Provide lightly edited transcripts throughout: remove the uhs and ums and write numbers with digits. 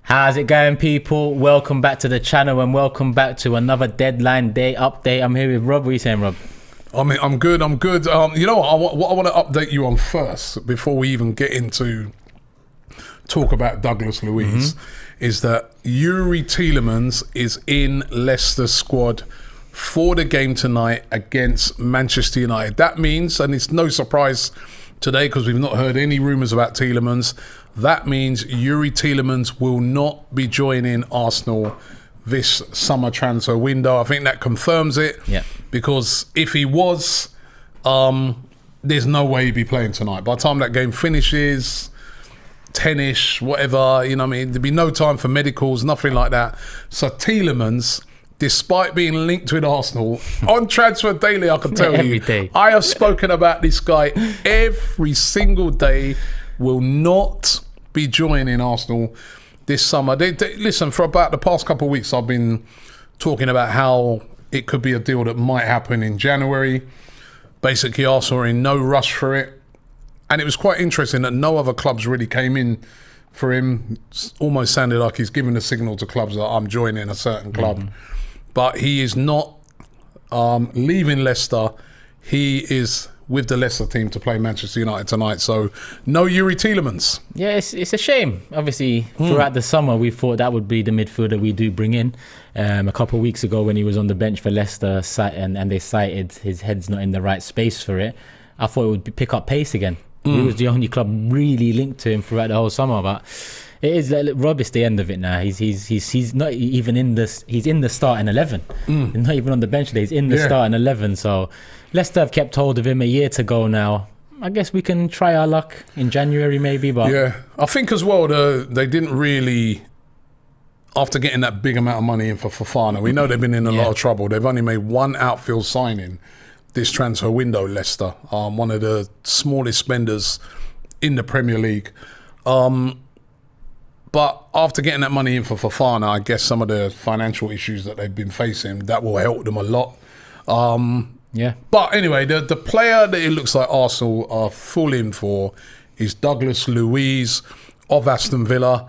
How's it going, people? Welcome back to the channel and welcome back to another deadline day update. I'm here with Rob. What are you saying, Rob? I'm good. You know what I want to update you on first before we even get into talk about Douglas Luiz is that Youri Tielemans is in Leicester's squad for the game tonight against Manchester United. That means, and it's no surprise today because we've not heard any rumours about Tielemans, that means Youri Tielemans will not be joining Arsenal this summer transfer window. I think that confirms it. Yeah. Because if he was, there's no way he'd be playing tonight. By the time that game finishes, 10-ish, whatever, you know what I mean? There'd be no time for medicals, nothing like that. So Tielemans, despite being linked with Arsenal, on Transfer Daily, I can tell Every you, day. I have spoken about this guy every single day, will not be joining Arsenal this summer. Listen, for about the past couple of weeks, I've been talking about how it could be a deal that might happen in January. Basically, Arsenal are in no rush for it. And it was quite interesting that no other clubs really came in for him. It almost sounded like he's giving a signal to clubs that I'm joining a certain club. But he is not leaving Leicester. He is with the Leicester team to play Manchester United tonight. So no Youri Tielemans. Yeah, it's a shame. Obviously, throughout the summer, we thought that would be the midfielder we do bring in. A couple of weeks ago when he was on the bench for Leicester and they cited his head's not in the right space for it, I thought it would pick up pace again. He was the only club really linked to him throughout the whole summer. But it is, Rob, it's the end of it now. He's not even in this. He's in the starting 11. He's not even on the bench today. He's in the starting 11. So Leicester have kept hold of him a year to go now. I guess we can try our luck in January maybe. But yeah, I think as well they didn't really, after getting that big amount of money in for Fofana, we know they've been in a lot of trouble. They've only made one outfield signing this transfer window, Leicester, one of the smallest spenders in the Premier League. But after getting that money in for Fofana, I guess some of the financial issues that they've been facing, that will help them a lot. But anyway, the player that it looks like Arsenal are full in for is Douglas Luiz of Aston Villa.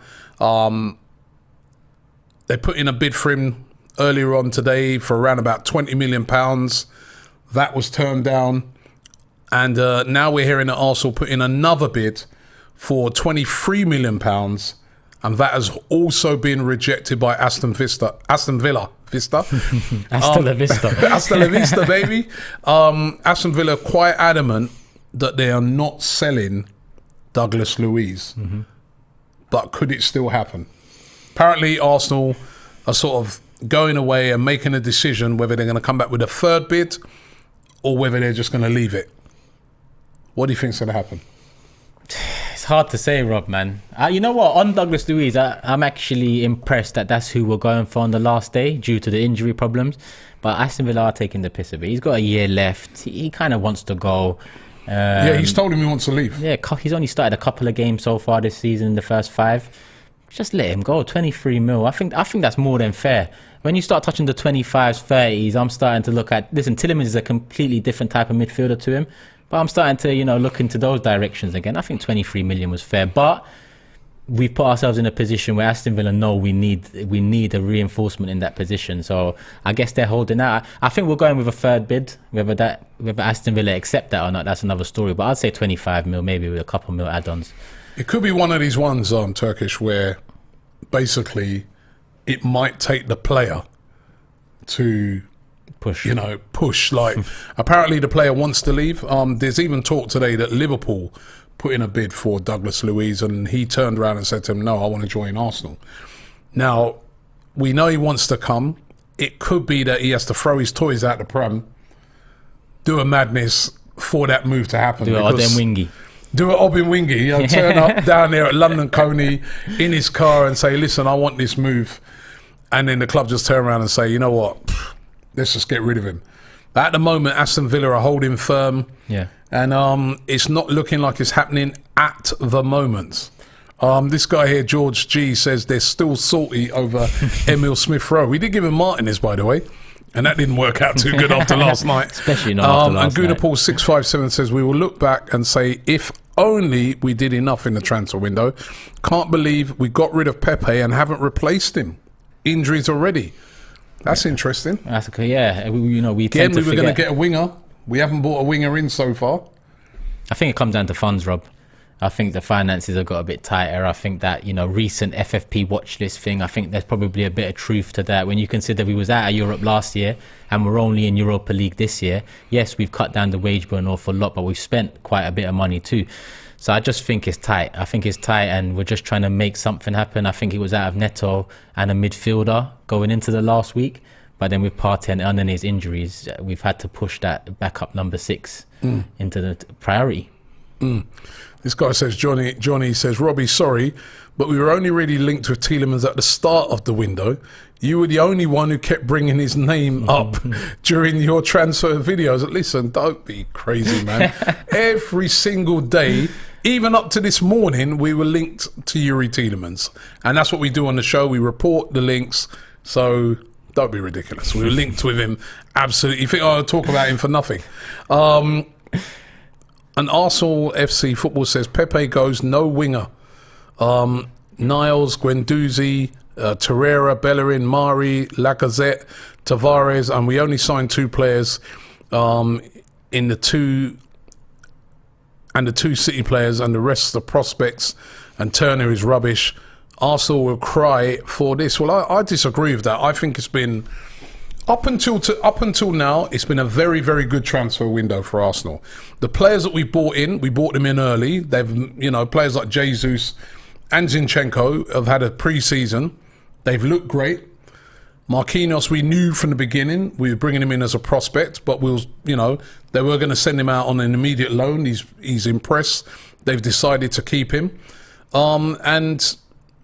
They put in a bid for him earlier on today for around about £20 million. That was turned down. And now we're hearing that Arsenal put in another bid for £23 million. And that has also been rejected by Aston Villa. Hasta la vista. Hasta la vista, baby. Aston Villa are quite adamant that they are not selling Douglas Luiz. But could it still happen? Apparently, Arsenal are sort of going away and making a decision whether they're going to come back with a third bid or whether they're just going to leave it. What do you think's going to happen? It's hard to say, Rob, man. You know what? On Douglas Luiz, I'm actually impressed that that's who we're going for on the last day due to the injury problems. But Aston Villa are taking the piss of it. He's got a year left. He kind of wants to go. He's told him he wants to leave. Yeah, he's only started a couple of games so far this season in the first 5. Just let him go. 23 mil. I think that's more than fair. When you start touching the 25s, 30s, I'm starting to look at... Listen, Tielemans is a completely different type of midfielder to him. But I'm starting to, look into those directions again. I think 23 million was fair. But we've put ourselves in a position where Aston Villa know we need a reinforcement in that position. So I guess they're holding out. I think we're going with a third bid. Whether Aston Villa accept that or not, that's another story. But I'd say 25 mil, maybe with a couple mil add-ons. It could be one of these ones, Turkish, where basically it might take the player to push. Like, apparently the player wants to leave. There's even talk today that Liverpool put in a bid for Douglas Luiz and he turned around and said to him, no, I want to join Arsenal. Now, we know he wants to come. It could be that he has to throw his toys out the pram, do a madness for that move to happen. Do it Odin Wingy. Do it Obin Wingy, turn up down there at London Coney in his car and say, listen, I want this move. And then the club just turn around and say, you know what, let's just get rid of him. But at the moment, Aston Villa are holding firm. Yeah. And it's not looking like it's happening at the moment. This guy here, George G, says they're still salty over Emil Smith-Rowe. We did give him Martinez, by the way. And that didn't work out too good after last night. Especially not after last and night. Gunapol 657 says, we will look back and say, if only we did enough in the transfer window. Can't believe we got rid of Pepe and haven't replaced him. Injuries already. That's interesting. That's okay, yeah. We Again, we were going to get a winger. We haven't bought a winger in so far. I think it comes down to funds, Rob. I think the finances have got a bit tighter. I think that, recent FFP watch list thing, I think there's probably a bit of truth to that. When you consider we was out of Europe last year and we're only in Europa League this year, yes, we've cut down the wage bill an awful lot, but we've spent quite a bit of money too. So I just think it's tight. I think it's tight and we're just trying to make something happen. I think it was out of Neto and a midfielder going into the last week. But then with Partey and Ernan's injuries, we've had to push that back up number 6 into the priority. This guy says, Johnny says, Robbie, sorry, but we were only really linked with Tielemans at the start of the window. You were the only one who kept bringing his name up during your transfer videos. Listen, don't be crazy, man. Every single day, even up to this morning, we were linked to Yuri Tielemans. And that's what we do on the show. We report the links. So don't be ridiculous. We were linked with him. Absolutely. You think I'll talk about him for nothing? And Arsenal FC Football says Pepe goes, no winger. Niles, Guendouzi, Torreira, Bellerin, Mari, Lacazette, Tavares, and we only signed 2 players in the two City players, and the rest are prospects, and Turner is rubbish. Arsenal will cry for this. Well, I disagree with that. I think it's been up until now, it's been a very, very good transfer window for Arsenal. The players that we bought them in early. They've, players like Jesus and Zinchenko have had a pre-season. They've looked great. Marquinhos, we knew from the beginning we were bringing him in as a prospect, but they were going to send him out on an immediate loan. He's impressed. They've decided to keep him, and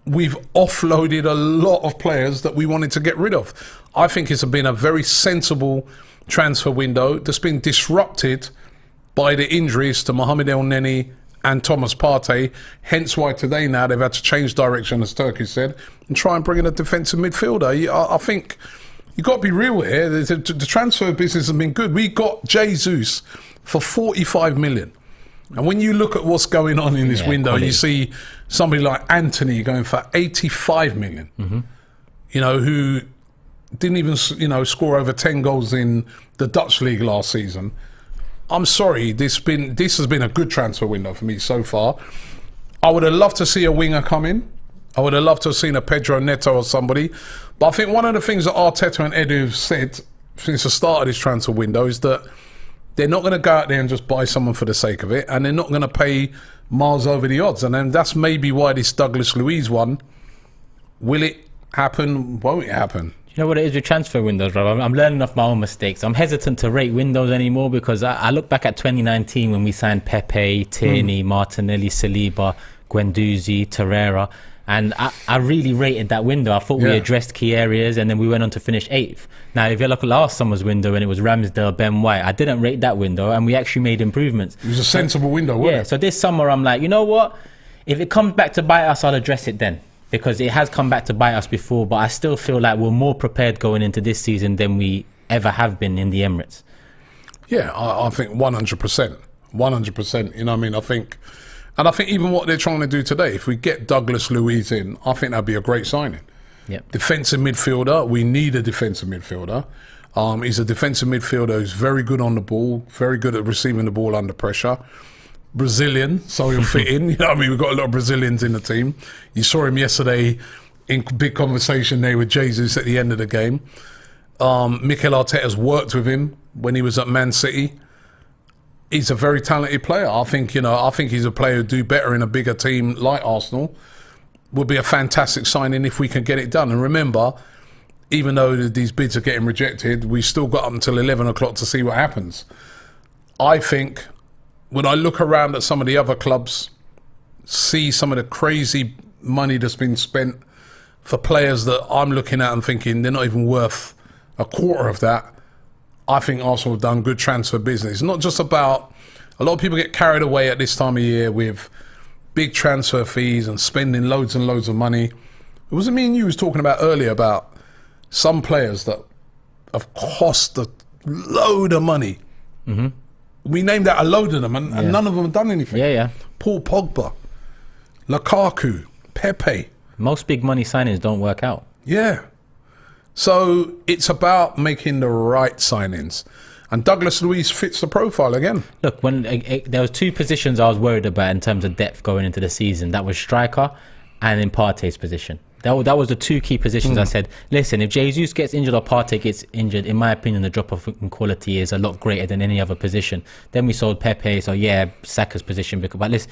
we've offloaded a lot of players that we wanted to get rid of. I think it's been a very sensible transfer window that's been disrupted by the injuries to Mohamed El Neni and Thomas Partey. Hence why today now they've had to change direction, as Turkey said, and try and bring in a defensive midfielder. I think you've got to be real here. The transfer business has been good. We got Jesus for 45 million. And when you look at what's going on in this window, you see somebody like Anthony going for 85 million, who didn't even, score over 10 goals in the Dutch league last season. I'm sorry, this has been a good transfer window for me so far. I would have loved to see a winger come in. I would have loved to have seen a Pedro Neto or somebody. But I think one of the things that Arteta and Edu have said since the start of this transfer window is that they're not going to go out there and just buy someone for the sake of it, and they're not going to pay miles over the odds. And then that's maybe why this Douglas Luiz one, will it happen, won't it happen? You know what it is with transfer windows, Rob? I'm learning off my own mistakes. I'm hesitant to rate windows anymore because I look back at 2019 when we signed Pepe, Tierney, Martinelli, Saliba, Guendouzi, Torreira, and I really rated that window. I thought we addressed key areas, and then we went on to finish 8th. Now, if you look at last summer's window and it was Ramsdale, Ben White, I didn't rate that window, and we actually made improvements. It was a sensible window, wasn't it? So this summer I'm like, you know what? If it comes back to bite us, I'll address it then. Because it has come back to bite us before, but I still feel like we're more prepared going into this season than we ever have been in the Emirates. Yeah, I think 100%. 100%. You know what I mean? I think even what they're trying to do today, if we get Douglas Luiz in, I think that'd be a great signing. Yep. Defensive midfielder, we need a defensive midfielder. He's a defensive midfielder who's very good on the ball, very good at receiving the ball under pressure. Brazilian, so he'll fit in. You know what I mean? We've got a lot of Brazilians in the team. You saw him yesterday in big conversation there with Jesus at the end of the game. Mikel Arteta's worked with him when he was at Man City. He's a very talented player. I think he's a player who'd do better in a bigger team like Arsenal. Would be a fantastic signing if we can get it done. And remember, even though these bids are getting rejected, we've still got up until 11 o'clock to see what happens. I think when I look around at some of the other clubs, see some of the crazy money that's been spent for players that I'm looking at and thinking they're not even worth a quarter of that, I think Arsenal have done good transfer business. It's not just about, a lot of people get carried away at this time of year with big transfer fees and spending loads and loads of money. It wasn't me and you was talking about earlier about some players that have cost a load of money. We named out a load of them, and none of them have done anything. Yeah. Paul Pogba, Lukaku, Pepe. Most big money signings don't work out. Yeah. So it's about making the right signings. And Douglas Luiz fits the profile again. Look, when there was two positions I was worried about in terms of depth going into the season. That was striker and in Partey's position. That was the two key positions. I said, listen, if Jesus gets injured or Partey gets injured, in my opinion, the drop-off in quality is a lot greater than any other position. Then we sold Pepe, so yeah, Saka's position. But listen,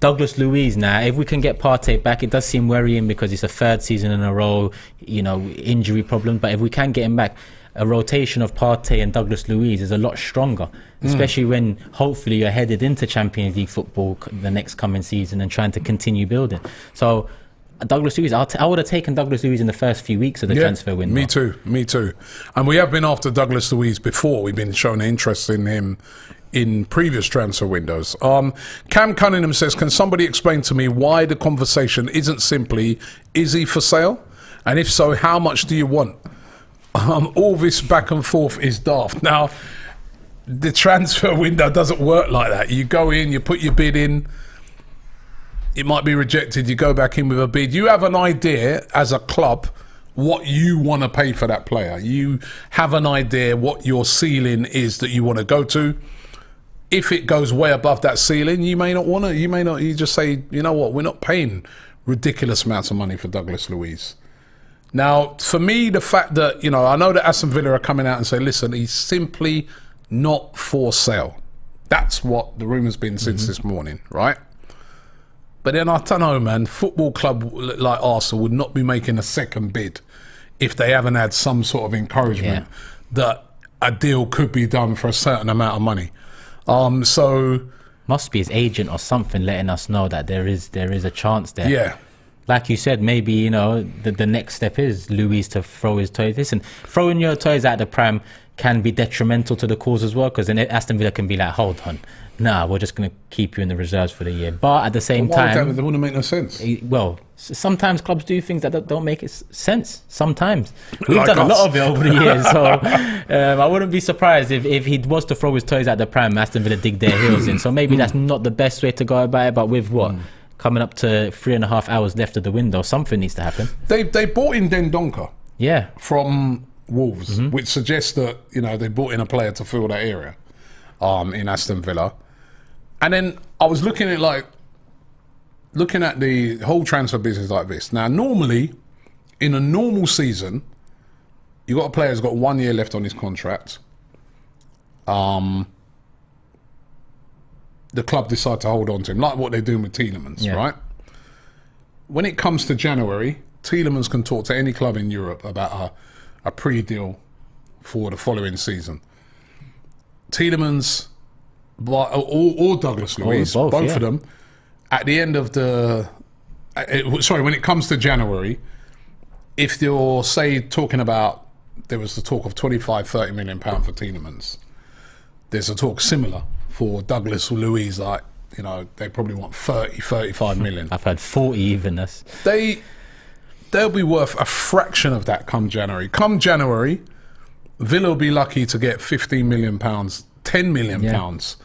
Douglas Luiz now, if we can get Partey back, it does seem worrying because it's a third season in a row, injury problem. But if we can get him back, a rotation of Partey and Douglas Luiz is a lot stronger, especially when hopefully you're headed into Champions League football the next coming season and trying to continue building. So Douglas Luiz, I would have taken Douglas Luiz in the first few weeks of the transfer window. Me too. And we have been after Douglas Luiz before. We've been showing interest in him in previous transfer windows. Cam Cunningham says, can somebody explain to me why the conversation isn't simply, is he for sale? And if so, how much do you want? All this back and forth is daft. Now, the transfer window doesn't work like that. You go in, you put your bid in, it might be rejected, you go back in with a bid. You have an idea as a club what you want to pay for that player. You have an idea what your ceiling is that you want to go to. If it goes way above that ceiling, you may not want to. You just say, you know what, we're not paying ridiculous amounts of money for Douglas Luiz. Now, for me, the fact that, I know that Aston Villa are coming out and say, listen, he's simply not for sale. That's what the rumour's been since this morning, right? But then I don't know, man, football club like Arsenal would not be making a second bid if they haven't had some sort of encouragement that a deal could be done for a certain amount of money. So must be his agent or something letting us know that there is a chance there. Yeah. Like you said, maybe, the next step is Luiz to throw his toys. Listen, throwing your toys at the pram can be detrimental to the cause as well, because then Aston Villa can be like, hold on, nah, we're just going to keep you in the reserves for the year. But at the same time... That wouldn't make no sense. Well, sometimes clubs do things that don't make sense. Sometimes. We've Like done us. a lot of it over the years, so I wouldn't be surprised if he was to throw his toys at the pram, Aston Villa dig their heels in. So maybe that's not the best way to go about it, but with what? Coming up to 3.5 hours left of the window, something needs to happen. They bought in Dendoncker. Yeah. From Wolves, which suggests that, they bought in a player to fill that area in Aston Villa. And then I was looking at the whole transfer business like this. Now, normally, in a normal season, you got a player who's got 1 year left on his contract. The club decide to hold on to him, like what they're doing with Tielemans, right? When it comes to January, Tielemans can talk to any club in Europe about a pre-deal for the following season. Tielemans or Douglas Luiz, both of them, at the end of when it comes to January, if you're, say, talking about, there was the talk of 25-30 million pound for Tielemans, there's a talk similar for Douglas Luiz, like, they probably want 30-35 million. I've heard 40 even. They'll be worth a fraction of that come January. Come January, Villa will be lucky to get 15 million pounds, 10 million pounds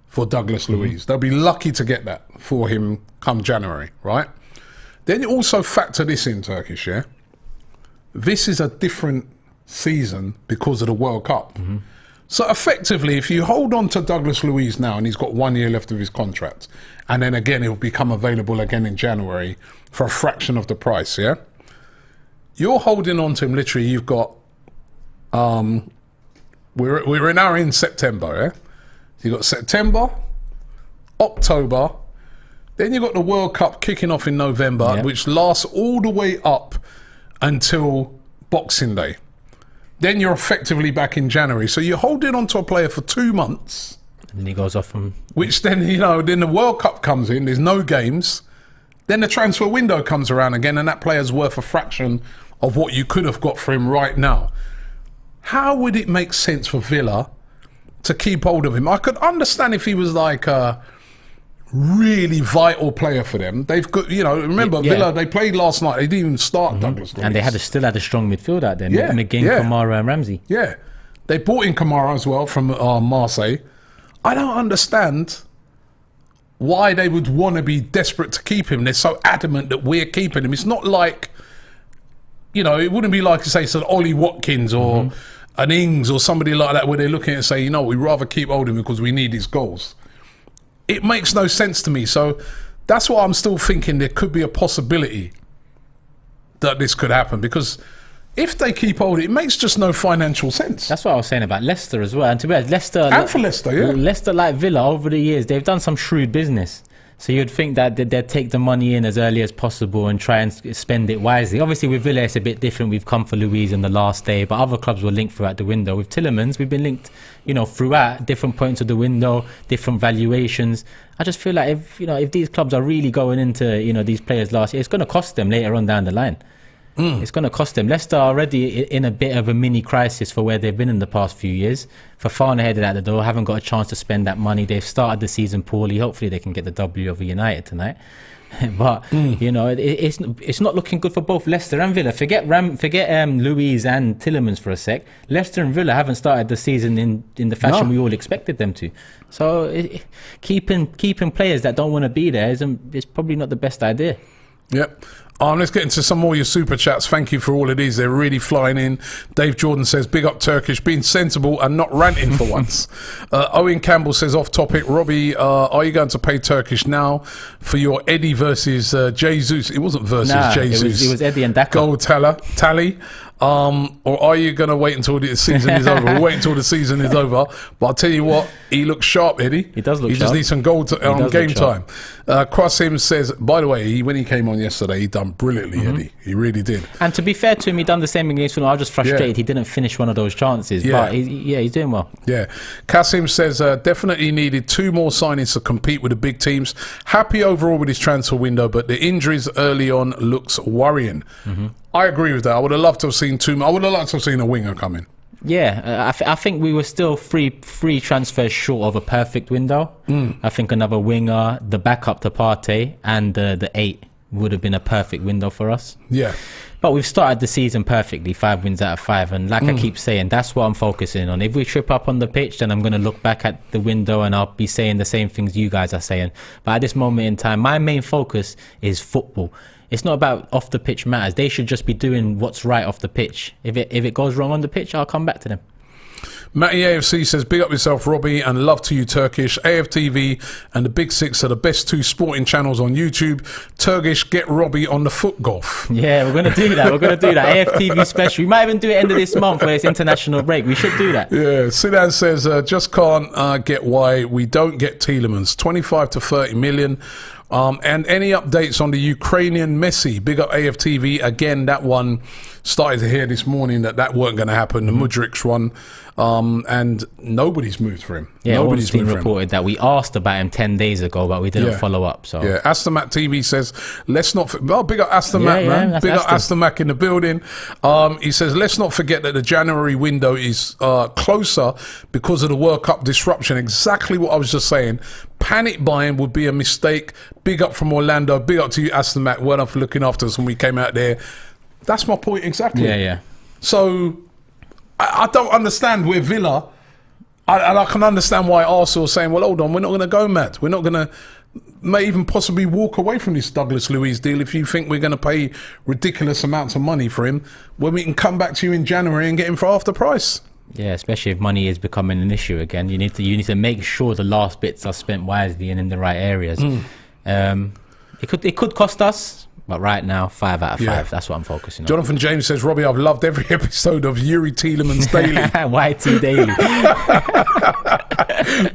for Douglas Luiz. They'll be lucky to get that for him come January, right? Then you also factor this in, Turkish, yeah? This is a different season because of the World Cup. So effectively, if you hold on to Douglas Luiz now and he's got 1 year left of his contract, and then again he'll become available again in January for a fraction of the price, yeah? You're holding on to him, literally, you've got... We're now in September, yeah? So you've got September, October, then you've got the World Cup kicking off in November, which lasts all the way up until Boxing Day. Then you're effectively back in January. So you're holding on to a player for 2 months. And then he goes off from... Which then, then the World Cup comes in, there's no games. Then the transfer window comes around again and that player's worth a fraction of what you could have got for him right now. How would it make sense for Villa to keep hold of him? I could understand if he was like a really vital player for them. They've got, remember Villa, they played last night. They didn't even start Douglas Luiz. And they still had a strong midfield out there. Yeah, McGinn, Kamara and Ramsey. Yeah. They brought in Kamara as well from Marseille. I don't understand why they would want to be desperate to keep him. They're so adamant that we're keeping him. It's not like, it wouldn't be like, say, Ollie Watkins or an Ings or somebody like that where they're looking and say, we'd rather keep holding him because we need his goals. It makes no sense to me. So that's why I'm still thinking there could be a possibility that this could happen, because if they keep holding, it makes just no financial sense. That's what I was saying about Leicester as well. And to be honest, Leicester, like Villa, over the years, they've done some shrewd business. So you'd think that they'd take the money in as early as possible and try and spend it wisely. Obviously, with Villa, it's a bit different. We've come for Luiz on the last day, but other clubs were linked throughout the window. With Tielemans, we've been linked, throughout different points of the window, different valuations. I just feel like if these clubs are really going into, these players last year, it's going to cost them later on down the line. It's going to cost them. Leicester are already in a bit of a mini crisis for where they've been in the past few years. Fofana headed out the door, haven't got a chance to spend that money. They've started the season poorly. Hopefully they can get the W over United tonight. But it's not looking good for both Leicester and Villa. Forget Luiz and Tielemans for a sec. Leicester and Villa haven't started the season in the fashion we all expected them to. So keeping players that don't want to be there is probably not the best idea. Yep. Let's get into some more of your super chats. Thank you for all of these. They're really flying in. Dave Jordan says, big up Turkish, being sensible and not ranting for once. Owen Campbell says, off topic, Robbie, are you going to pay Turkish now for your Eddie versus Jesus? It wasn't versus Jesus. It was Eddie and Daka. Goal tally. Or are you going to wait until the season is over? We'll wait until the season is over. But I'll tell you what, he looks sharp, Eddie. He does look sharp. He just needs some goal game time. Crosshim says, by the way, when he came on yesterday, he done brilliantly, Eddie. He really did. And to be fair to him, he done the same against Fulham. I was just frustrated he didn't finish one of those chances. Yeah. But he's doing well. Yeah. Kasim says, definitely needed 2 more signings to compete with the big teams. Happy overall with his transfer window, but the injuries early on looks worrying. I agree with that. I would have loved to have seen 2 more. I would have liked to have seen a winger come in. Yeah, I think we were still free transfers short of a perfect window. I think another winger, the backup to Partey, and the 8 would have been a perfect window for us. Yeah. But we've started the season perfectly, 5 wins out of 5. And like I keep saying, that's what I'm focusing on. If we trip up on the pitch, then I'm going to look back at the window and I'll be saying the same things you guys are saying. But at this moment in time, my main focus is football. It's not about off the pitch matters. They should just be doing what's right off the pitch. If it goes wrong on the pitch, I'll come back to them. Matty AFC says, big up yourself, Robbie, and love to you, Turkish. AFTV and the Big Six are the best 2 sporting channels on YouTube. Turkish, get Robbie on the foot golf. Yeah, we're going to do that. AFTV special. We might even do it end of this month where it's international break. We should do that. Yeah, Sidan says, just can't get why we don't get Tielemans. 25 to 30 million. And any updates on the Ukrainian Messi? Big up AFTV. Again, that one started to hear this morning that weren't going to happen. The Mudryk one. And nobody's moved for him. Yeah, nobody's been reported that we asked about him 10 days ago, but we didn't follow up. So yeah, Aston TV says, let's not. Big up Aston man. Big up Aston Mac in the building. He says, let's not forget that the January window is closer because of the World Cup disruption. Exactly what I was just saying. Panic buying would be a mistake. Big up from Orlando. Big up to you, Aston Mac. Well done for looking after us when we came out there. That's my point exactly. Yeah. So I don't understand where Villa, and I can understand why Arsenal are saying, well, hold on, we're not going to go mad. We're not going to may even possibly walk away from this Douglas Luiz deal if you think we're going to pay ridiculous amounts of money for him when we can come back to you in January and get him for half the price. Yeah, especially if money is becoming an issue again. You need to make sure the last bits are spent wisely and in the right areas. It could cost us, but right now 5 out of 5. That's what I'm focusing on. Jonathan James says, Robbie, I've loved every episode of Yuri Tielemans Daily. YT Daily.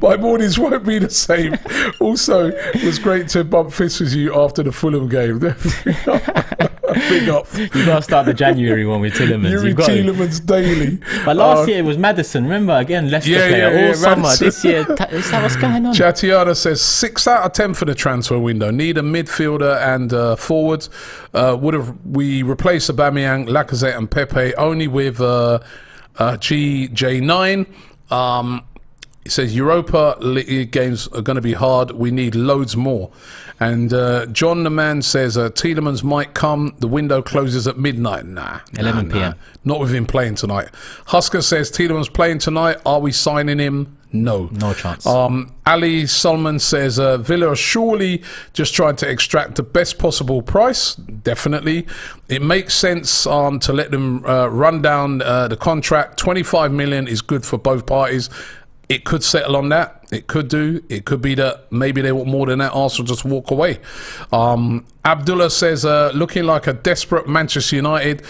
My mornings won't be the same. Also, it was great to bump fists with you after the Fulham game. Big up. You got to start the January one with Tielemans. Yuri Tielemans Daily. But last year it was Madison. Remember, again, Leicester player all summer. Madison. This year, is that what's going on? Chatiana says 6 out of 10 for the transfer window. Need a midfielder and forwards. Would have we replaced Aubameyang, Lacazette and Pepe only with GJ9. He says Europa League games are going to be hard. We need loads more. And John the man says Tielemans might come. The window closes at midnight. 11 p.m. Not with him playing tonight. Husker says Tielemans playing tonight. Are we signing him? No. No chance. Ali Solomon says Villa are surely just trying to extract the best possible price. Definitely. It makes sense to let them run down the contract. 25 million is good for both parties. It could settle on that. It could do. It could be that maybe they want more than that. Arsenal just walk away. Abdullah says, looking like a desperate Manchester United.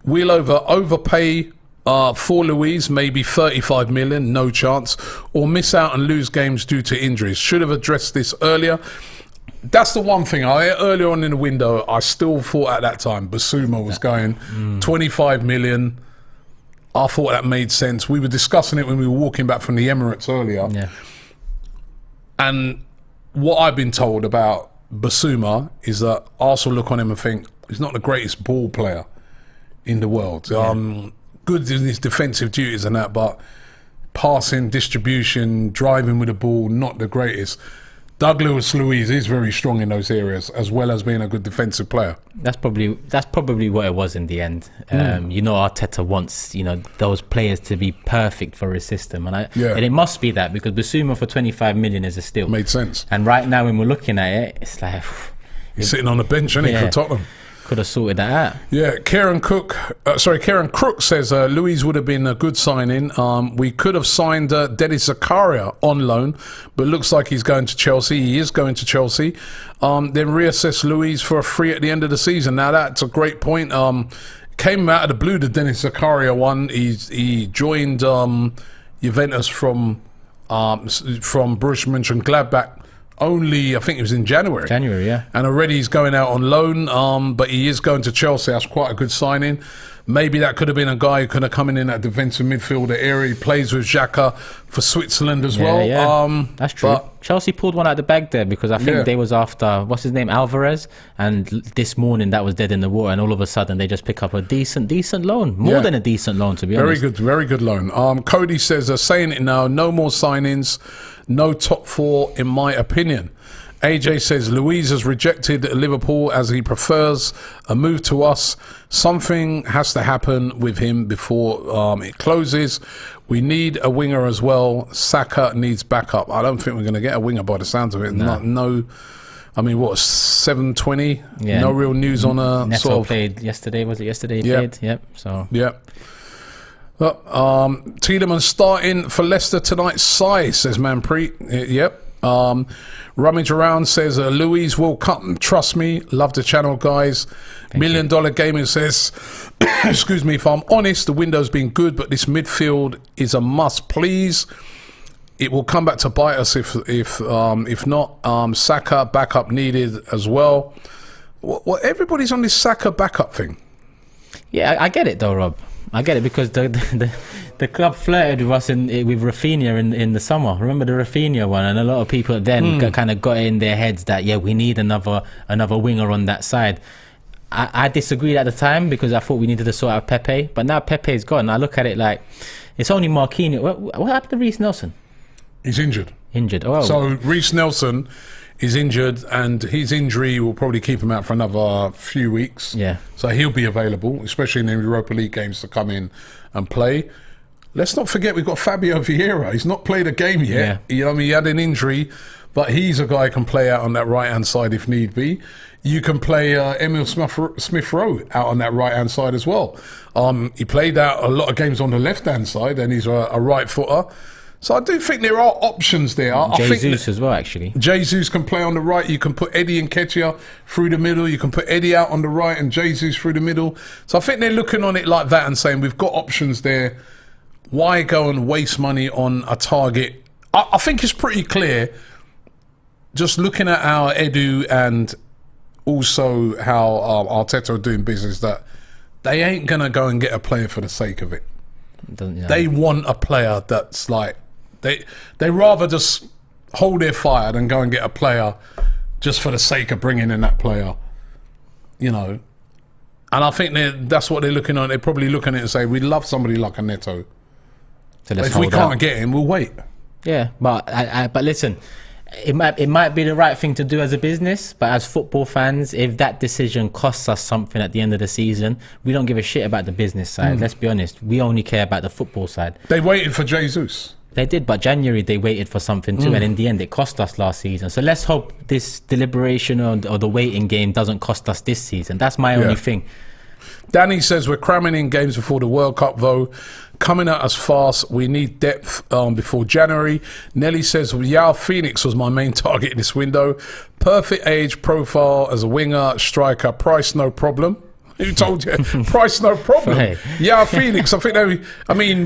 We'll overpay for Luiz, maybe 35 million, no chance. Or miss out and lose games due to injuries. Should have addressed this earlier. That's the one thing. Earlier on in the window, I still thought at that time, Basuma was going 25 million. I thought that made sense. We were discussing it when we were walking back from the Emirates earlier. Yeah. And what I've been told about Basuma is that Arsenal look on him and think he's not the greatest ball player in the world. Yeah. Good in his defensive duties and that, but passing, distribution, driving with the ball, not the greatest. Douglas Luiz is very strong in those areas, as well as being a good defensive player. That's probably what it was in the end. Arteta wants those players to be perfect for his system, and it must be that, because Basuma for 25 million is a steal. Made sense. And right now, when we're looking at it, it's like he's sitting on the bench, isn't he, for Tottenham? Could have sorted that out. Yeah, Karen Crook says Luiz would have been a good signing. We could have signed Dennis Zakaria on loan, but looks like he's going to Chelsea. He is going to Chelsea. Then reassess Luiz for a free at the end of the season. Now that's a great point. Came out of the blue, the Dennis Zakaria one. He joined Juventus from Borussia Mönchengladbach. Only, I think it was in January. Yeah. And already he's going out on loan, but he is going to Chelsea. That's quite a good signing. Maybe that could have been a guy who could have come in that defensive midfielder area. He plays with Xhaka for Switzerland as well. Yeah. That's true. Chelsea pulled one out the bag there, because I think they was after, what's his name, Alvarez, and this morning that was dead in the water, and all of a sudden they just pick up a decent loan. More than a decent loan, to be honest. Very good loan. Cody says, saying it now, no more signings, no top four in my opinion. AJ says Luiz has rejected Liverpool as he prefers a move to us. Something has to happen with him before it closes. We need a winger as well. Saka needs backup. I don't think we're going to get a winger by the sounds of it. No. I mean, what, 7:20? Yeah. No real news on a Neto sort of... played yesterday, was it yesterday he played? Yep. So. Yep. Well, Tielemans starting for Leicester tonight. Sai, says Manpreet. Yep. Rummage Around says Luiz will come, trust me. Love the channel, guys. $1 Million Gaming says excuse me, if I'm honest, the window's been good, but this midfield is a must, please. It will come back to bite us if not. Saka backup needed as well. What everybody's on this Saka backup thing. Yeah, I get it though, Rob. I get it, because the club flirted with us with Rafinha in the summer. Remember the Rafinha one? And a lot of people then kind of got in their heads that we need another winger on that side. I disagreed at the time, because I thought we needed to sort out Pepe, but now Pepe's gone. I look at it like it's only Marquinhos. What happened to Reece Nelson? He's injured. Oh, so Reece Nelson is injured, and his injury will probably keep him out for another few weeks. Yeah. So he'll be available, especially in the Europa League games, to come in and play. Let's not forget we've got Fabio Vieira. He's not played a game yet. Yeah. He had an injury, but he's a guy who can play out on that right-hand side if need be. You can play Emil Smith-Rowe out on that right-hand side as well. He played out a lot of games on the left-hand side, and he's a right footer. So I do think there are options there. Jesus as well, actually. Jesus can play on the right. You can put Eddie and Nketiah through the middle. You can put Eddie out on the right and Jesus through the middle. So I think they're looking on it like that and saying we've got options there. Why go and waste money on a target? I think it's pretty clear, just looking at our Edu and also how Arteta are doing business, that they ain't going to go and get a player for the sake of it. They want a player that's like, they rather just hold their fire than go and get a player just for the sake of bringing in that player, And I think that's what they're looking at. They're probably looking at it and say, we'd love somebody like a Neto. So if we can't get him, we'll wait. Yeah, but but listen, it might be the right thing to do as a business, but as football fans, if that decision costs us something at the end of the season, we don't give a shit about the business side. Let's be honest, we only care about the football side. They waited for Jesus. They did, but January they waited for something too, and in the end it cost us last season. So let's hope this deliberation or the waiting game doesn't cost us this season. That's my only thing. Danny says we're cramming in games before the World Cup, though. Coming at us fast. We need depth before January. Nelly says, Yao Phoenix was my main target in this window. Perfect age, profile as a winger, striker, price no problem. Who told you? Price no problem. Right. Yao Phoenix, I think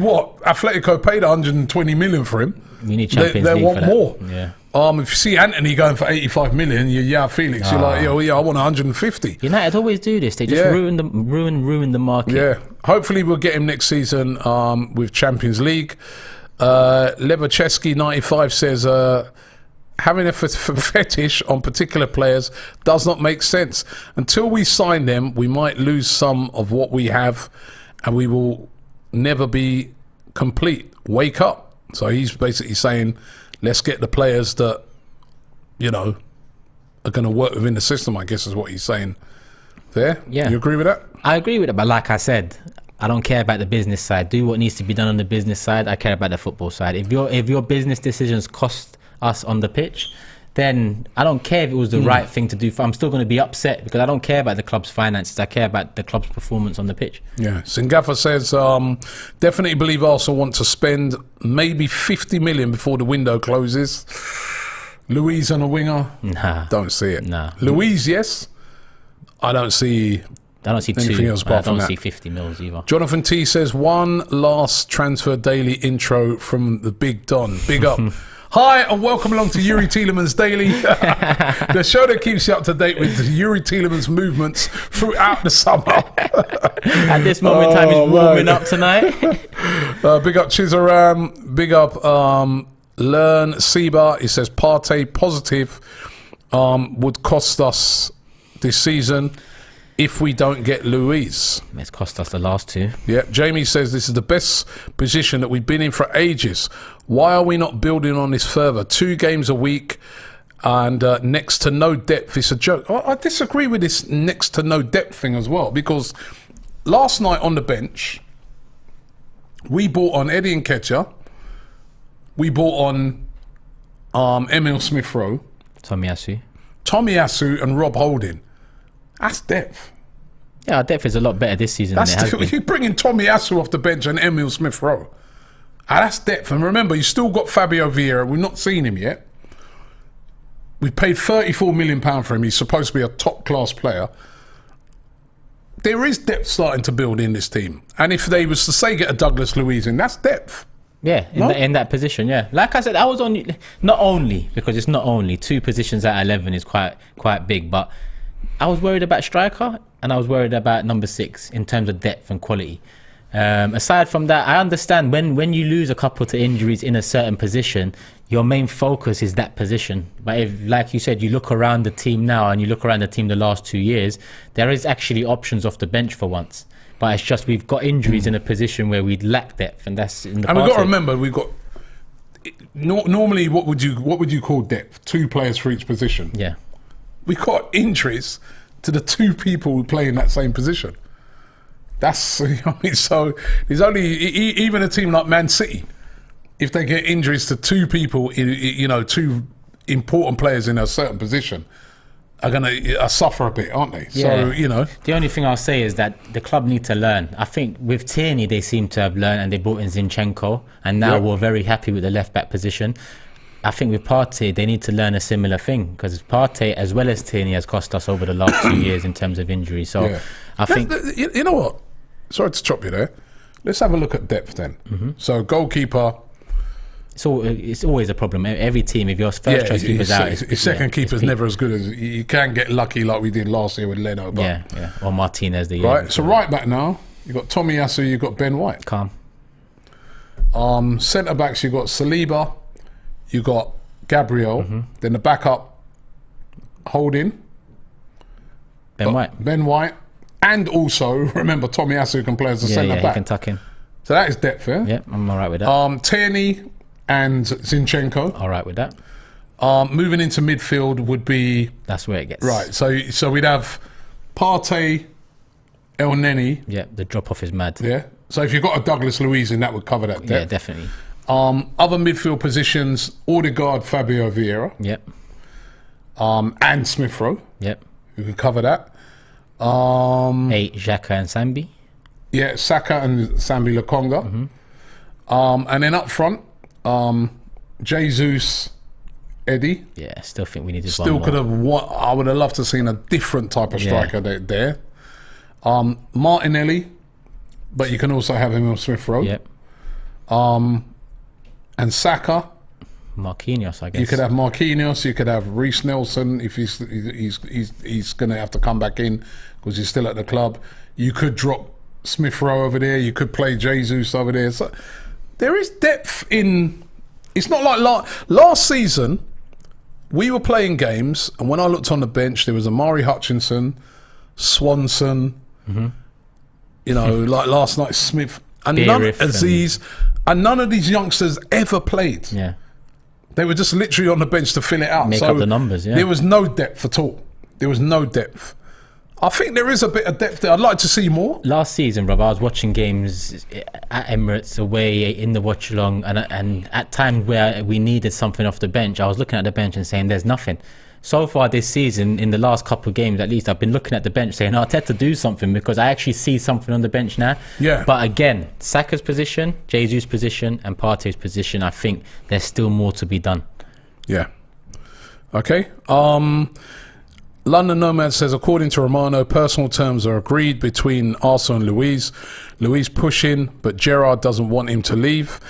what? Atletico paid 120 million for him. You need Champions League. They want for more. Yeah. If you see Anthony going for 85 million, you're Felix. You're like, I want 150. United always do this. They just ruin the market. Yeah. Hopefully we'll get him next season with Champions League. Levercheski 95 says having a fetish on particular players does not make sense. Until we sign them, we might lose some of what we have, and we will never be complete. Wake up. So he's basically saying, let's get the players that, are going to work within the system, I guess is what he's saying there. Yeah. You agree with that? I agree with it, but like I said, I don't care about the business side. Do what needs to be done on the business side. I care about the football side. If your business decisions cost us on the pitch, then I don't care if it was the right thing to do. I'm still going to be upset because I don't care about the club's finances. I care about the club's performance on the pitch. Yeah. Singafa says, definitely believe Arsenal want to spend maybe 50 million before the window closes. Luiz on a winger? Nah. Don't see it. Nah. Luiz, yes. I don't see anything else apart from that. I don't see 50 mils either. Jonathan T says, one last Transfer Daily intro from the Big Don. Big up. Hi and welcome along to Yuri Tielemans Daily, the show that keeps you up to date with Yuri Tielemans' movements throughout the summer. At this moment in time, he's warming up tonight. Big up Chizaram, big up Learn Seba. He says Partey positive would cost us this season if we don't get Luiz. It's cost us the last two. Yeah, Jamie says this is the best position that we've been in for ages. Why are we not building on this further? 2 games a week and next to no depth. It's a joke. I disagree with this next to no depth thing as well, because last night on the bench, we bought on Eddie Nketiah. We bought on Emil Smith-Rowe. Tomiyasu and Rob Holding. That's depth. Yeah, our depth is a lot better this season than it has been. You're bringing Tomiyasu off the bench and Emil Smith-Rowe. That's depth. And remember, you still got Fabio Vieira. We've not seen him yet. We paid £34 million for him. He's supposed to be a top-class player. There is depth starting to build in this team. And if they was to say get a Douglas Luiz in, that's depth. Yeah, in that position, yeah. Like I said, I was not only, because it's not only, 2 positions at 11 is quite big, but I was worried about striker and I was worried about number 6 in terms of depth and quality. Aside from that, I understand when you lose a couple to injuries in a certain position, your main focus is that position. But if, like you said, you look around the team now and you look around the team the last 2 years, there is actually options off the bench for once. But it's just we've got injuries in a position where we lack depth, and that's in the. And we've got to remember, we've got normally what would you call depth? 2 players for each position. Yeah, we got injuries to the 2 people who play in that same position. That's so there's only even a team like Man City, if they get injuries to 2 people, 2 important players in a certain position, are going to suffer a bit, aren't they? Yeah. So, The only thing I'll say is that the club need to learn. I think with Tierney, they seem to have learned, and they brought in Zinchenko, and now we're very happy with the left-back position. I think with Partey, they need to learn a similar thing, because Partey, as well as Tierney, has cost us over the last 2 years in terms of injury. So I think... You know what? Sorry to chop you there. Let's have a look at depth then. So goalkeeper... It's always a problem. Every team, if your first choice keeper's out, his second keeper's never as good as you can get lucky like we did last year with Leno. But or Martinez the year. Right. So right back now, you got Tomiyasu, you got Ben White. Calm. Centre backs, you got Saliba, you got Gabriel. Then the backup, Holding. Ben White, and also remember Tomiyasu can play as a centre back. He can tuck in. So that is depth, yeah? Yeah, I'm all right with that. Tierney, and Zinchenko. All right with that. Moving into midfield would be... That's where it gets... Right, so we'd have Partey, El Neni. Yeah, the drop-off is mad. Yeah. So if you've got a Douglas Luiz in, that would cover that depth. Yeah, definitely. Other midfield positions, Odegaard, Fabio Vieira. Yep. And Smith Rowe. Yep. Who could cover that. 8, Xhaka and Sambi. Yeah, Saka and Sambi Lokonga. And then up front, Jesus, Eddie. Yeah, still think we needed Still one could more. have. I would have loved to have seen a different type of striker there. Martinelli, but you can also have him on Smith Rowe. Yep. And Saka. Marquinhos, I guess. You could have Marquinhos. You could have Reece Nelson if he's going to have to come back in because he's still at the club. You could drop Smith Rowe over there. You could play Jesus over there. So there is depth in. It's not like last season. We were playing games, and when I looked on the bench, there was Amari Hutchinson, Swanson. You know, like last night, Smith and Aziz, and none of these youngsters ever played. Yeah. They were just literally on the bench to fill it out. Make up the numbers, yeah. There was no depth at all. There was no depth. I think there is a bit of depth there. I'd like to see more. Last season, bro, I was watching games at Emirates away in the watch along, and at times where we needed something off the bench, I was looking at the bench and saying there's nothing. So far this season, in the last couple of games at least, I've been looking at the bench saying, Arteta, do something, because I actually see something on the bench now. Yeah. But again, Saka's position, Jesus' position, and Partey's position, I think there's still more to be done. Yeah. Okay. London Nomad says, according to Romano, personal terms are agreed between Arsenal and Luiz. Luiz pushing, but Gerrard doesn't want him to leave.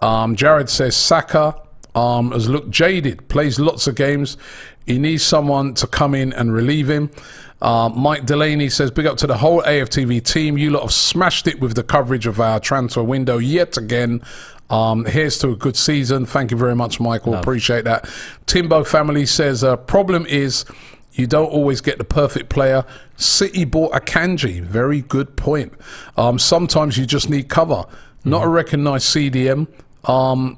Jared says Saka has looked jaded, plays lots of games. He needs someone to come in and relieve him. Mike Delaney says, big up to the whole AFTV team. You lot have smashed it with the coverage of our transfer window yet again. Here's to a good season. Thank you very much, Michael. Love. Appreciate that. Timbo family says, problem is you don't always get the perfect player. City bought Akanji. Very good point. Sometimes you just need cover. Not a recognised CDM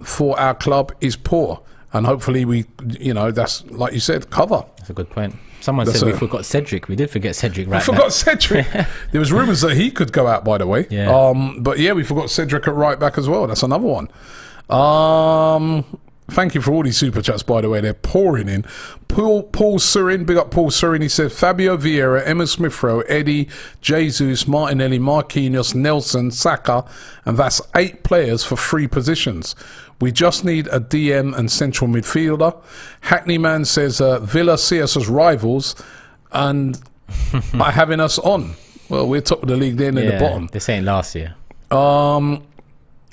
for our club is poor. And hopefully that's, like you said, cover. That's a good point. Someone said we forgot Cedric. We did forget Cedric right We forgot Cedric. There was rumours that he could go out, by the way. Yeah. But yeah, we forgot Cedric at right back as well. That's another one. Thank you for all these super chats, by the way. They're pouring in. Paul Surin, big up Paul Surin. He said Fabio Vieira, Emma Smith Rowe, Eddie, Jesus, Martinelli, Marquinhos, Nelson, Saka, and that's 8 players for 3 positions. We just need a DM and central midfielder. Hackney Man says Villa see us as rivals and by having us on. Well, we're top of the league, then in the bottom. This ain't last year.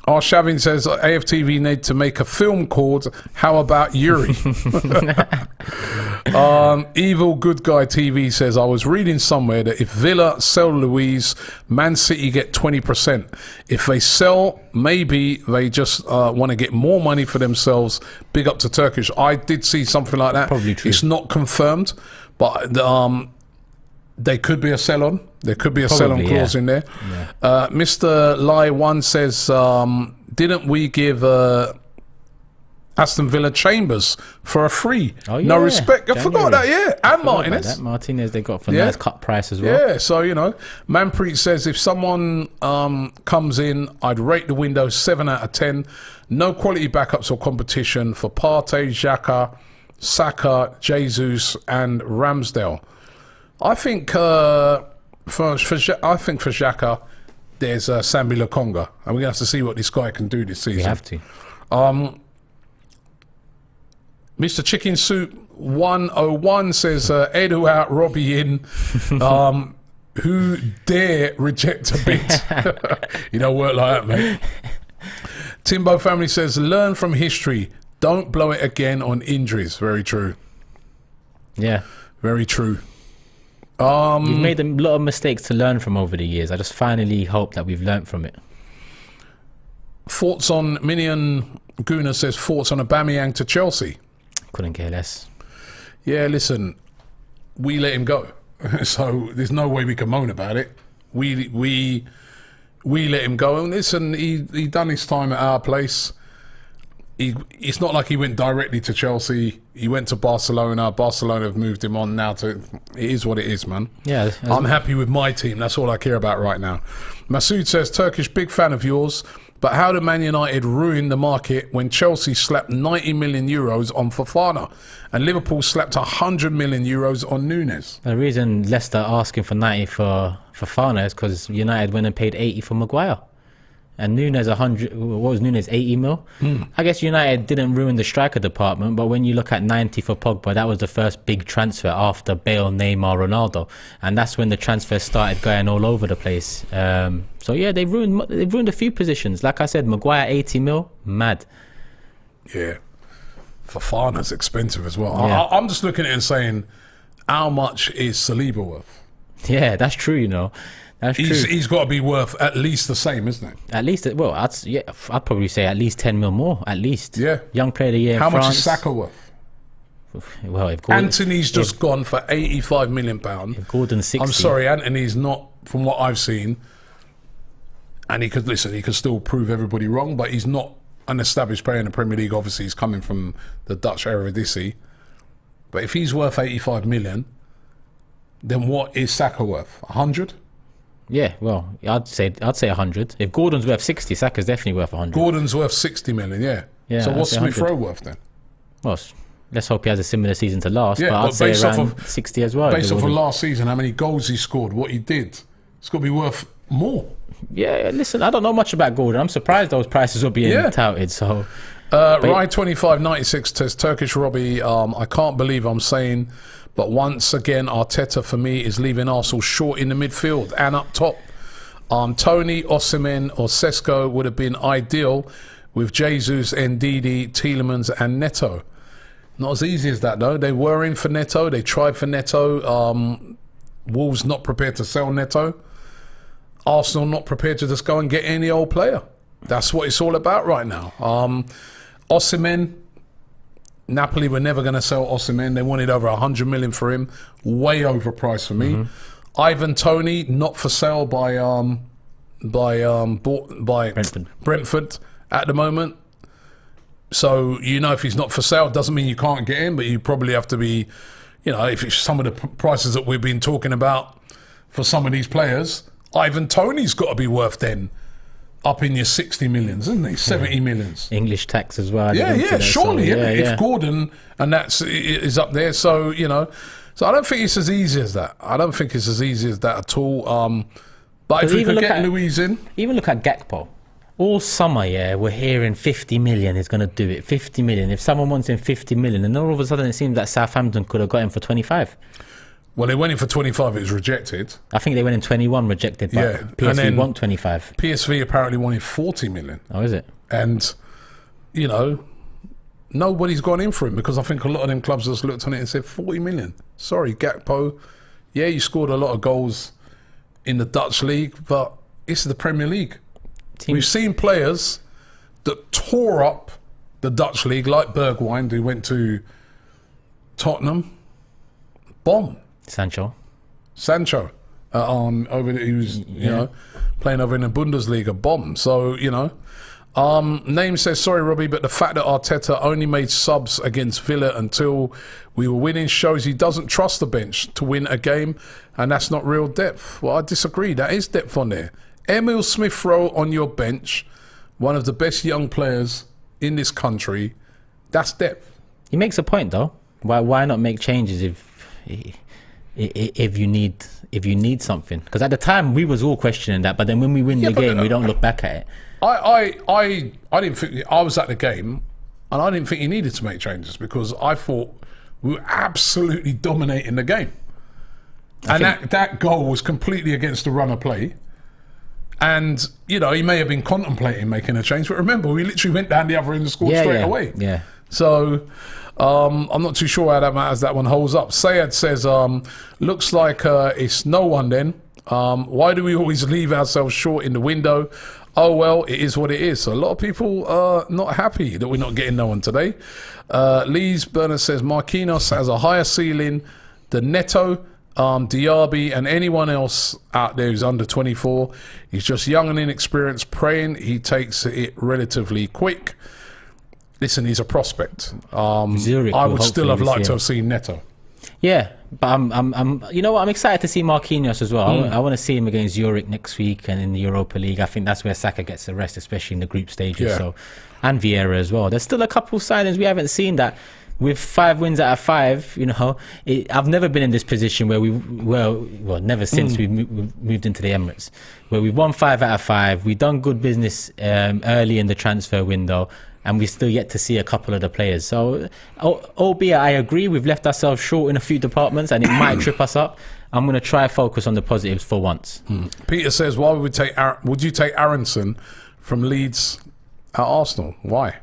Shavin says AFTV need to make a film called How About Yuri? Evil Good Guy TV says, I was reading somewhere that if Villa sell Luiz, Man City get 20%. If they sell, maybe they just want to get more money for themselves. Big up to Turkish. I did see something like that. Probably true. It's not confirmed, but there could be a sell-on. There could be a sell-on clause in there. Yeah. Mr. Lai One says, didn't we give Aston Villa Chambers for a free? Oh, yeah. No respect. I forgot that, yeah. And Martinez. Martinez they got for a nice cut price as well. Yeah, so, Manpreet says, if someone comes in, I'd rate the window 7 out of 10. No quality backups or competition for Partey, Xhaka, Saka, Jesus and Ramsdale. I think for Xhaka, there's Sambi Lokonga, and we're going to have to see what this guy can do this season. We have to. Mr. Chicken Soup 101 says, Edu out, Robbie in. Who dare reject a bid? You don't work like that, mate. Timbo family says, learn from history. Don't blow it again on injuries. Very true. Yeah. Very true. We've made a lot of mistakes to learn from over the years. I just finally hope that we've learned from it. Thoughts on Minion Guna says, thoughts on Aubameyang to Chelsea? Couldn't care less. Yeah, listen, we let him go. So there's no way we can moan about it. We let him go. And listen, he done his time at our place. it's not like he went directly to Chelsea. He went to Barcelona. Barcelona have moved him on now to... It is what it is, man. Yeah. I'm happy with my team. That's all I care about right now. Masood says, Turkish, big fan of yours, but how did Man United ruin the market when Chelsea slapped 90 million euros on Fofana and Liverpool slapped 100 million euros on Nunes? The reason Leicester asking for 90 for Fofana is because United went and paid 80 for Maguire. And Nunes 100. What was Nunes? 80 mil. I guess United didn't ruin the striker department, but when you look at 90 for Pogba, that was the first big transfer after Bale, Neymar, Ronaldo, and that's when the transfers started going all over the place. So yeah, they've ruined a few positions. Like I said, Maguire 80 mil, mad. Yeah, Fofana's expensive as well. Yeah. I'm just looking at it and saying, how much is Saliba worth? Yeah, that's true. You know. That's true. He's got to be worth at least the same, isn't it? At least, well, I'd probably say at least 10 mil more, at least. Yeah. Young player of the year in How France. much is Saka worth? Well, if Anthony's just gone for £85 million. If Gordon's 60. I'm sorry, Anthony's not, from what I've seen, and he could still prove everybody wrong, but he's not an established player in the Premier League. Obviously, he's coming from the Dutch Eredivisie. But if he's worth 85 million, then what is Saka worth? 100? Yeah, well, I'd say 100. If Gordon's worth 60, Saka's definitely worth 100. Gordon's worth 60 million, yeah. Yeah, so what's I'd say Smith 100. Rowe worth then? Well, let's hope he has a similar season to last, Yeah, but I'd but say based off around of- 60 as well. Based off of last season, how many goals he scored, what he did, it's got to be worth more. Yeah, listen, I don't know much about Gordon. I'm surprised those prices were being touted, so... Rye2596 says, Turkish Robbie, I can't believe I'm saying, but once again, Arteta for me is leaving Arsenal short in the midfield and up top. Tony, Osimhen or Sesko would have been ideal with Jesus, Ndidi, Tielemans and Neto. Not as easy as that though. They were in for Neto. They tried for Neto. Wolves not prepared to sell Neto. Arsenal not prepared to just go and get any old player. That's what it's all about right now. Osimhen, Napoli were never going to sell Osimhen. They wanted over 100 million for him. Way overpriced for me. Ivan Toney, not for sale by Brentford at the moment. So, if he's not for sale, it doesn't mean you can't get him, but you probably have to be, if it's some of the prices that we've been talking about for some of these players, Ivan Toney's got to be worth then up in your 60 millions, isn't he? 70 millions. English tax as well. Surely. If Gordon and that's is up there, so, So I don't think it's as easy as that. I don't think it's as easy as that at all. But if we could get Luiz in... Even look at Gakpo. All summer, we're hearing 50 million is going to do it. 50 million. If someone wants him 50 million, and all of a sudden it seems that Southampton could have got him for 25. Well, they went in for 25, it was rejected. I think they went in 21, rejected, but PSV want 25. PSV apparently wanted 40 million. Oh, is it? And, nobody's gone in for him because I think a lot of them clubs just looked on it and said 40 million. Sorry, Gakpo. Yeah, you scored a lot of goals in the Dutch league, but this is the Premier League. We've seen players that tore up the Dutch league, like Bergwijn, who went to Tottenham. Bomb. Sancho. Over he was, playing over in the Bundesliga. Bomb. So, Name says, sorry, Robbie, but the fact that Arteta only made subs against Villa until we were winning shows he doesn't trust the bench to win a game, and that's not real depth. Well, I disagree. That is depth on there. Emil Smith-Rowe on your bench, one of the best young players in this country. That's depth. He makes a point, though. Why not make changes if you need something? Because at the time we was all questioning that, but then when we win the game, we don't look back at it. I didn't think I was at the game, and I didn't think he needed to make changes because I thought we were absolutely dominating the game, and that goal was completely against the run of play. And he may have been contemplating making a change, but remember, we literally went down the other end and scored straight away. Yeah. So I'm not too sure how that matters. That one holds up. Sayed says, looks like it's no one then. Why do we always leave ourselves short in the window? Oh, well, it is what it is. So a lot of people are not happy that we're not getting no one today. Lee's Burner says, Marquinhos has a higher ceiling than Neto, Diaby and anyone else out there who's under 24. He's just young and inexperienced, praying he takes it relatively quick. listen, he's a prospect. Zurich I will would still hopefully have liked see to him. have seen Neto. Yeah, but I'm you know what? I'm excited to see Marquinhos as well. Mm. I want to see him against Zurich next week and in the Europa League. I think that's where Saka gets the rest, especially in the group stages. Yeah. So, and Vieira as well. There's still a couple signings we haven't seen that. With 5 wins out of 5, you know, I've never been in this position where well, never since we moved into the Emirates, where we won 5 out of 5. We've done good business early in the transfer window, and we still yet to see a couple of the players. So, albeit I agree, we've left ourselves short in a few departments, and it might trip us up. I'm going to try focus on the positives for once. Peter says, why would you take Aronson from Leeds at Arsenal? Why?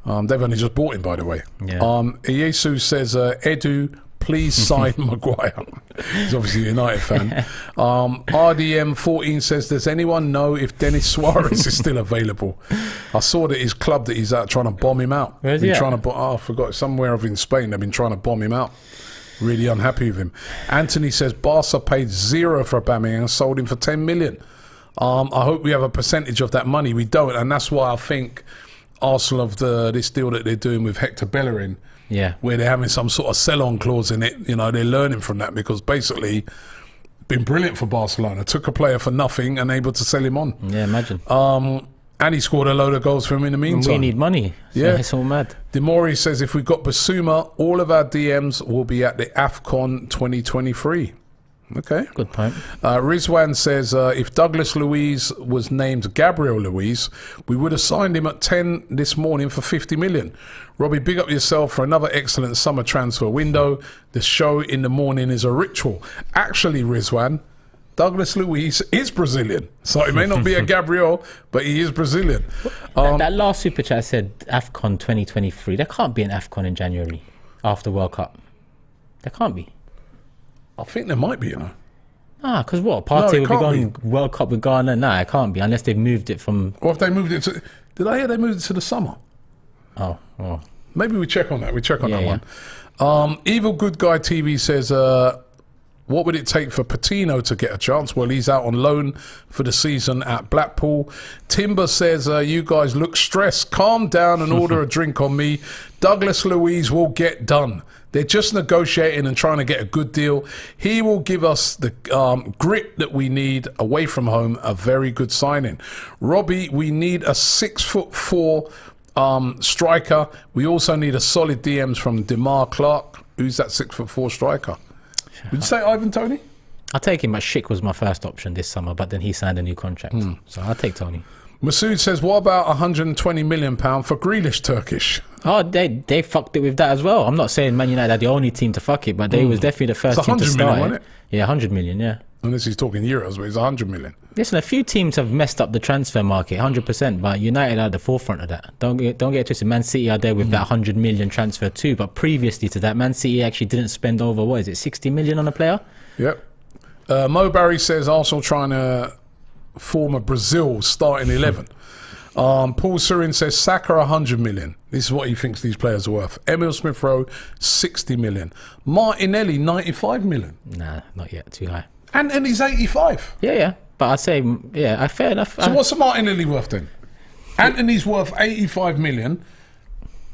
They've only just bought him, by the way. Yeah. Iesu says, Edu, please sign Maguire. He's obviously a United fan. RDM14 says, does anyone know if Denis Suarez is still available? I saw that his club that he's at trying to bomb him out. Where's he at? I forgot. Somewhere over in Spain, they've been trying to bomb him out. Really unhappy with him. Anthony says, Barca paid 0 for Aubameyang and sold him for 10 million. I hope we have a percentage of that money. We don't, and that's why I think Arsenal of this deal that they're doing with Hector Bellerin, where they're having some sort of sell-on clause in it. You know, they're learning from that, because basically been brilliant for Barcelona. Took a player for nothing and able to sell him on. Yeah, imagine. And he scored a load of goals for him in the meantime. We need money. So Yeah. it's all mad. Demori says, if we got Basuma, all of our DMs will be at the AFCON 2023. Okay. Good point. Rizwan says, if Douglas Luiz was named Gabriel Luiz, we would have signed him at 10 this morning for 50 million. Robbie, big up yourself for another excellent summer transfer window. The show in the morning is a ritual. Actually, Rizwan, Douglas Luiz is Brazilian. So it may not be a Gabriel, but he is Brazilian. That last super chat said AFCON 2023. There can't be an AFCON in January after World Cup. There can't be. I think there might be, you know. Because what? Partey it will be can't going World Cup with Ghana? Nah, it can't be unless they've moved it from... Or if they moved it to... Did I hear they moved it to the summer? Oh. Maybe we check on that. We check on that Yeah. one. Evil Good Guy TV says, what would it take for Patino to get a chance? Well, he's out on loan for the season at Blackpool. Timber says, you guys look stressed. Calm down and order a drink on me. Douglas Luiz will get done. They're just negotiating and trying to get a good deal. He will give us the grit that we need away from home. A very good signing. Robbie, we need a 6'4" striker. We also need a solid DMs from Demar Clark. Who's that 6'4" striker? Would you say Ivan Toney? I'll take him. Schick was my first option this summer, but then he signed a new contract. So I'll take Tony. Masood says, what about £120 million for Grealish Turkish? Oh, they fucked it with that as well. I'm not saying Man United are the only team to fuck it, but they was definitely the first team to 100 start million, it. wasn't Yeah, 100 million, yeah. Unless he's talking euros, but it's 100 million. Listen, a few teams have messed up the transfer market, 100%, but United are at the forefront of that. Don't get it twisted. Man City are there with that 100 million transfer too, but previously to that, Man City actually didn't spend over, 60 million on a player? Yep. Mo Barry says, Arsenal trying to form a Brazil starting 11. Paul Surin says, Saka 100 million. This is what he thinks these players are worth. Emil Smith-Rowe, 60 million. Martinelli, 95 million. Nah, not yet. Too high. And he's 85. Yeah. But I'd say, fair enough. So what's Martinelli worth then? Anthony's worth 85 million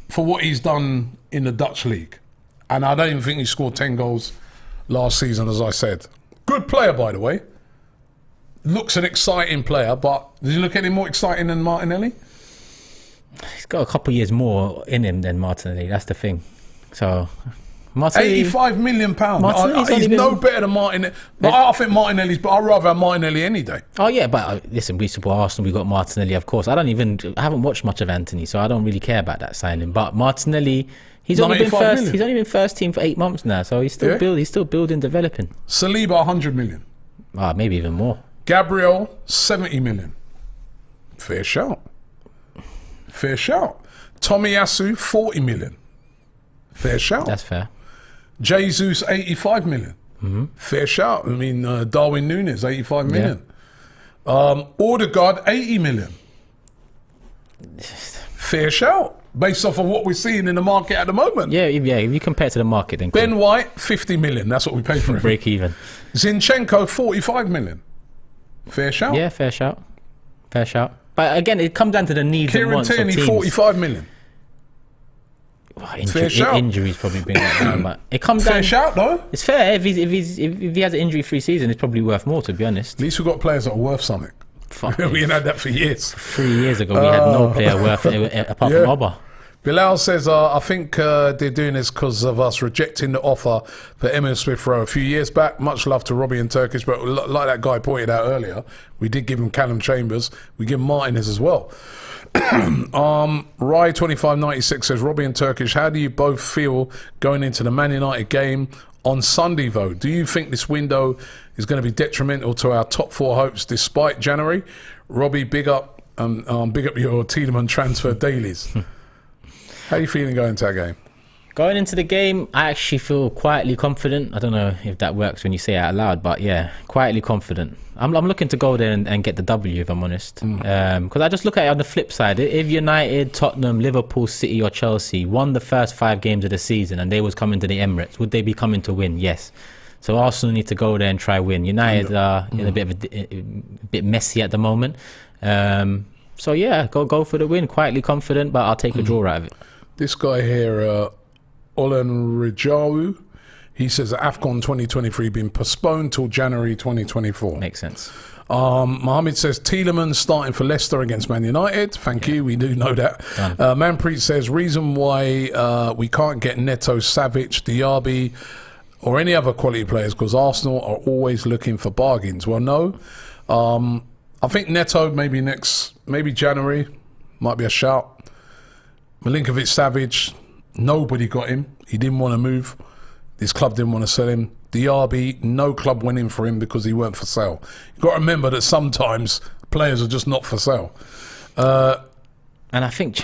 for what he's done in the Dutch league. And I don't even think he scored 10 goals last season, as I said. Good player, by the way. Looks an exciting player, but does he look any more exciting than Martinelli? He's got a couple of years more in him than Martinelli. That's the thing. So, Martinelli... £85 million. He's been... no better than Martinelli. But I think Martinelli's... But I'd rather have Martinelli any day. Oh, yeah, but listen, we support Arsenal. We got Martinelli, of course. I haven't watched much of Anthony, so I don't really care about that signing. But Martinelli... He's only been first team for 8 months now, so he's still building, developing. Saliba 100 million. Maybe even more. Gabriel 70 million. Fair shout. Tomiyasu 40 million. Fair shout. That's fair. Jesus 85 million. Fair shout. I mean, Darwin Núñez 85 million. Odegaard 80 million. Fair shout. Based off of what we're seeing in the market at the moment. Yeah. If you compare it to the market, then Ben White, 50 million. That's what we paid for him. Break even. Zinchenko, 45 million. Fair shout. Yeah, fair shout. But again, it comes down to the needs and Kieran wants of Tierney, teams. 45 million. Fair shout. Injuries probably bring that down, but it comes Fair down. shout, though. It's fair. If he has an injury-free season, it's probably worth more, to be honest. At least we've got players that are worth something. Fuck We it. ain't had that for years. 3 years ago, we had no player worth it apart from Oba. Bilal says, I think they're doing this because of us rejecting the offer for Emil Smith-Rowe a few years back. Much love to Robbie and Turkish, but like that guy pointed out earlier, we did give him Callum Chambers. We give him Martinez as well. Rye2596 says, Robbie and Turkish, how do you both feel going into the Man United game on Sunday, though? Do you think this window is going to be detrimental to our top 4 hopes despite January? Robbie, big up your Tiedemann transfer dailies. How are you feeling going into that game? Going into the game, I actually feel quietly confident. I don't know if that works when you say it out loud, but yeah, quietly confident. I'm looking to go there and get the W, if I'm honest. Because I just look at it on the flip side. If United, Tottenham, Liverpool, City or Chelsea won the first 5 games of the season and they was coming to the Emirates, would they be coming to win? Yes. So Arsenal need to go there and try win. United are in a bit messy at the moment. So yeah, go for the win. Quietly confident, but I'll take a draw out of it. This guy here, Olan Rajawu, he says that AFCON 2023 been postponed till January 2024. Makes sense. Mohammed says Tielemans starting for Leicester against Man United. Thank you, we do know that. Manpreet says reason why we can't get Neto, Savic, Diaby or any other quality players because Arsenal are always looking for bargains. Well, no. I think Neto maybe January might be a shout. Milinkovic Savic, nobody got him. He didn't want to move. This club didn't want to sell him. Diaby, no club went in for him because he weren't for sale. You've got to remember that sometimes players are just not for sale. And I think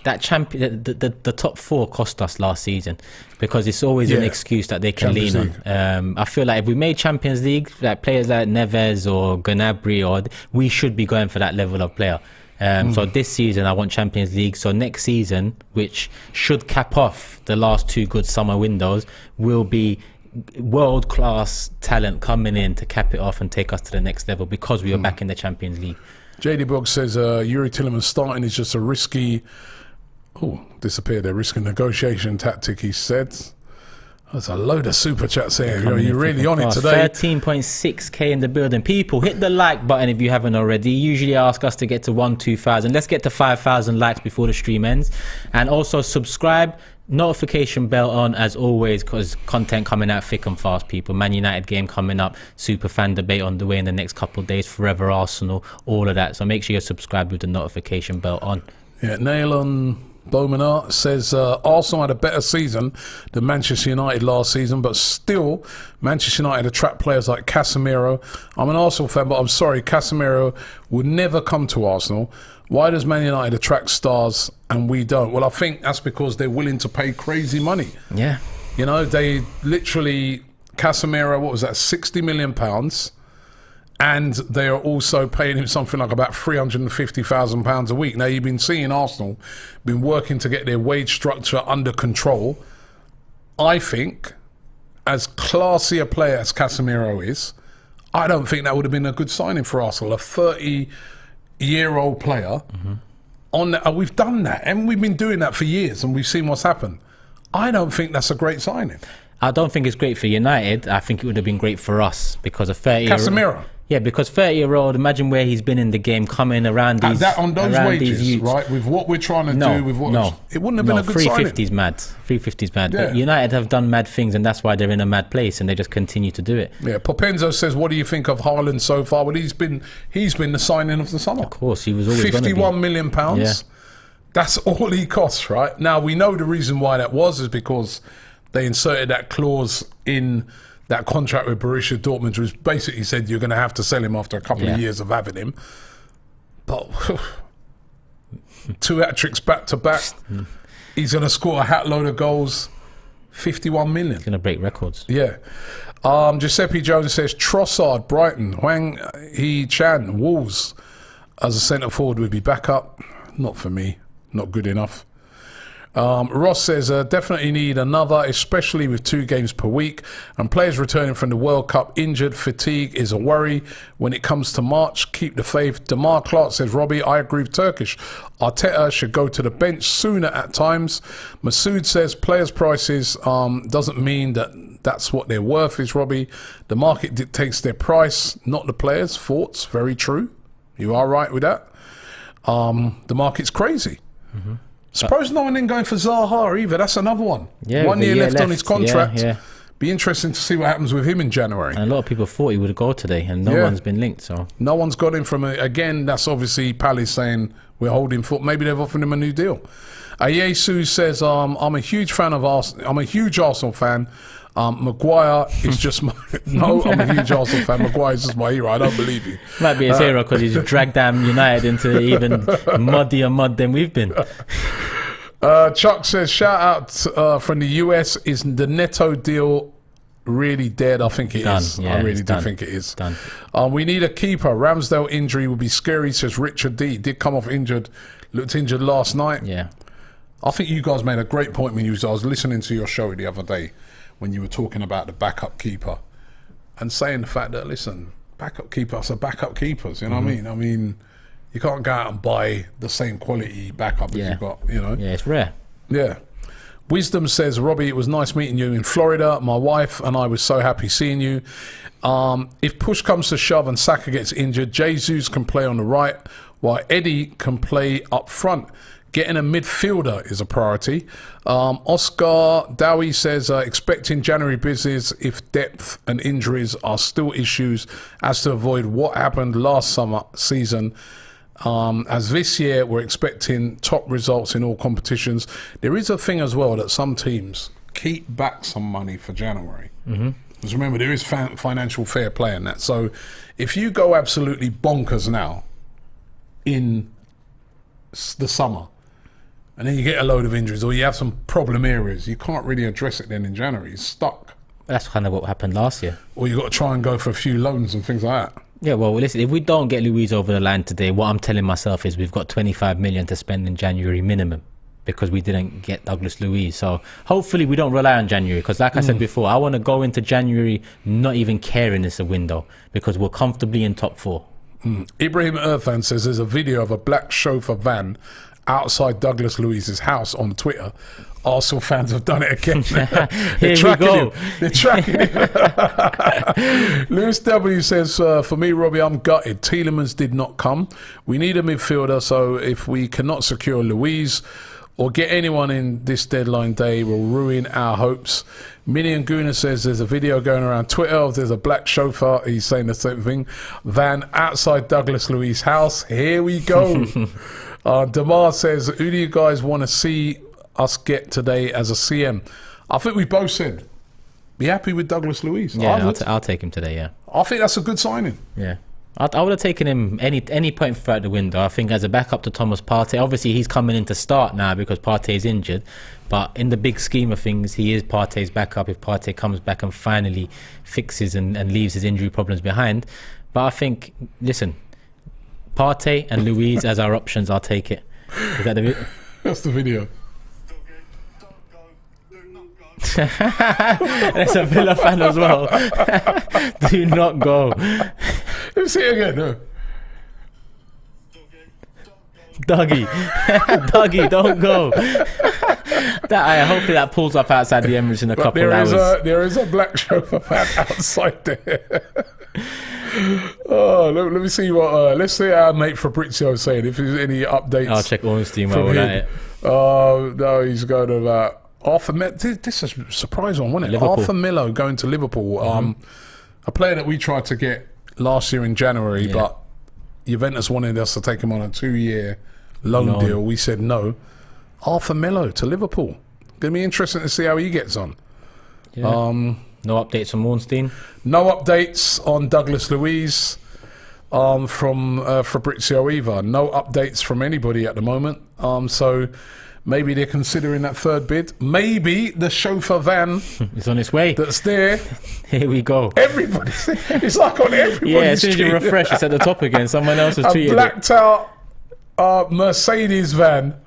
that the top 4 cost us last season because it's always an excuse that they can Champions lean on. I feel like if we made Champions League, like players like Neves or Gnabry, we should be going for that level of player. So this season I want Champions League. So next season, which should cap off the last 2 good summer windows, will be world-class talent coming in to cap it off and take us to the next level because we are back in the Champions League. JD Boggs says Yuri Tielemans starting is just a risky... disappeared there. Risky negotiation tactic, he said. There's a load of super chats here. You're really on it today. 13.6k in the building. People, hit the like button if you haven't already. Usually ask us to get to 2,000. Let's get to 5,000 likes before the stream ends. And also subscribe, notification bell on as always because content coming out thick and fast, people. Man United game coming up. Super fan debate on the way in the next couple of days. Forever Arsenal. All of that. So make sure you're subscribed with the notification bell on. Yeah, nail on... Bowmanar says Arsenal had a better season than Manchester United last season, but still Manchester United attract players like Casemiro. I'm an Arsenal fan, but I'm sorry, Casemiro would never come to Arsenal. Why does Man United attract stars and we don't? Well, I think that's because they're willing to pay crazy money. Yeah. You know, they literally, Casemiro, what was that, £60 million? And they are also paying him something like about £350,000 a week. Now, you've been seeing Arsenal been working to get their wage structure under control. I think, as classy a player as Casemiro is, I don't think that would have been a good signing for Arsenal. A 30-year-old player. We've done that, and we've been doing that for years, and we've seen what's happened. I don't think that's a great signing. I don't think it's great for United. I think it would have been great for us because a 30-year-old... Casemiro. Yeah, because 30-year-old, imagine where he's been in the game, coming around these... That on those wages, right? With what we're trying to do, with what... It wouldn't have been a good signing. 350's mad. 350's mad. Yeah. But United have done mad things, and that's why they're in a mad place, and they just continue to do it. Yeah, Popenzo says, what do you think of Haaland so far? Well, he's been the signing of the summer. Of course, he was always going to be. £51 million. Yeah. That's all he costs, right? Now, we know the reason why that was is because they inserted that clause in... that contract with Borussia Dortmund, which basically said you're going to have to sell him after a couple of years of having him. But 2 hat-tricks back-to-back. He's going to score a hat load of goals. 51 million. He's going to break records. Yeah. Giuseppe Jones says, Trossard, Brighton, Hwang Hee-chan, Wolves as a centre-forward would be back up. Not for me. Not good enough. Ross says, definitely need another, especially with 2 games per week. And players returning from the World Cup injured. Fatigue is a worry when it comes to March. Keep the faith. Damar Clark says, Robbie, I agree with Turkish. Arteta should go to the bench sooner at times. Masood says, players' prices doesn't mean that's what their worth is, Robbie. The market dictates their price, not the players. Thoughts? Very true. You are right with that. The market's crazy. Mm-hmm. Suppose no one then going for Zaha either. That's another one. Yeah, 1 year left on his contract. Yeah. Be interesting to see what happens with him in January. And a lot of people thought he would go today, and no one's been linked. So no one's got him from again. That's obviously Palace saying we're holding foot. Maybe they've offered him a new deal. Ayesu says, I'm a huge fan of Arsenal. I'm a huge Arsenal fan. Maguire is just my... No, I'm a huge Arsenal fan. Maguire is just my hero. I don't believe you. Might be his hero because he's dragged down United into even muddier mud than we've been. Chuck says, shout out from the US. Is the Neto deal really dead? I think it is. Yeah, I really do think it is. Done. We need a keeper. Ramsdale injury would be scary, says Richard D. He did come off injured. Looked injured last night. Yeah. I think you guys made a great point when I was listening to your show the other day when you were talking about the backup keeper and saying the fact that, listen, backup keepers are backup keepers, you know what I mean? I mean, you can't go out and buy the same quality backup as you got, you know? Yeah, it's rare. Yeah. Wisdom says, Robbie, it was nice meeting you in Florida. My wife and I was so happy seeing you. If push comes to shove and Saka gets injured, Jesus can play on the right while Eddie can play up front. Getting a midfielder is a priority. Oscar Dowie says, expecting January business if depth and injuries are still issues as to avoid what happened last season. As this year, we're expecting top results in all competitions. There is a thing as well that some teams keep back some money for January. Because remember, there is financial fair play in that. So if you go absolutely bonkers now in the summer, and then you get a load of injuries or you have some problem areas, you can't really address it then in January. It's stuck. That's kind of what happened last year. Or you got to try and go for a few loans and things like that. Yeah, well, listen, if we don't get Luiz over the line today, what I'm telling myself is we've got 25 million to spend in January minimum because we didn't get Douglas Luiz. So hopefully we don't rely on January because like I said before, I want to go into January not even caring it's a window because we're comfortably in top 4. Ibrahim Irfan says there's a video of a black chauffeur van outside Douglas Luiz's house on Twitter. Arsenal fans have done it again. They're tracking him. They're tracking him. Lewis W says, for me, Robbie, I'm gutted. Tielemans did not come. We need a midfielder, so if we cannot secure Luiz or get anyone in this deadline day, will ruin our hopes. Minion Guna says there's a video going around Twitter. There's a black chauffeur. He's saying the same thing. Van outside Douglas Luiz's house. Here we go. Damar says, who do you guys want to see us get today as a CM? I think we both said, be happy with Douglas Luiz. Yeah, I'll take him today, yeah. I think that's a good signing. Yeah. I would have taken him any point throughout the window. I think as a backup to Thomas Partey. Obviously, he's coming in to start now because Partey is injured. But in the big scheme of things, he is Partey's backup if Partey comes back and finally fixes and leaves his injury problems behind. But I think, listen, Partey and Luiz as our options, I'll take it. Is that the video? That's the video. There's a Villa fan as well. Do not go. Let me see it again. No. Dougie, don't go. Hopefully that pulls up outside the Emirates in a couple of hours. There is a black chauffeur fan outside there. Oh, let me see what. Let's see our mate Fabrizio is saying. If there's any updates, I'll check Ornstein while we're at it. Oh no, he's going to about this is a surprise one, wasn't it? Arthur Milo going to Liverpool. A player that we tried to get last year in January, but Juventus wanted us to take him on a 2-year loan deal. We said no. Arthur Milo to Liverpool. Gonna be interesting to see how he gets on. Yeah. No updates from Ornstein? No updates on Douglas Luiz from Fabrizio either. No updates from anybody at the moment. So maybe they're considering that third bid. Maybe the chauffeur van is on its way. That's there. Here we go. Everybody's. It's like on everybody's. Yeah, as soon as you refresh, it's at the top again. Someone else has tweeted a blacked out Mercedes van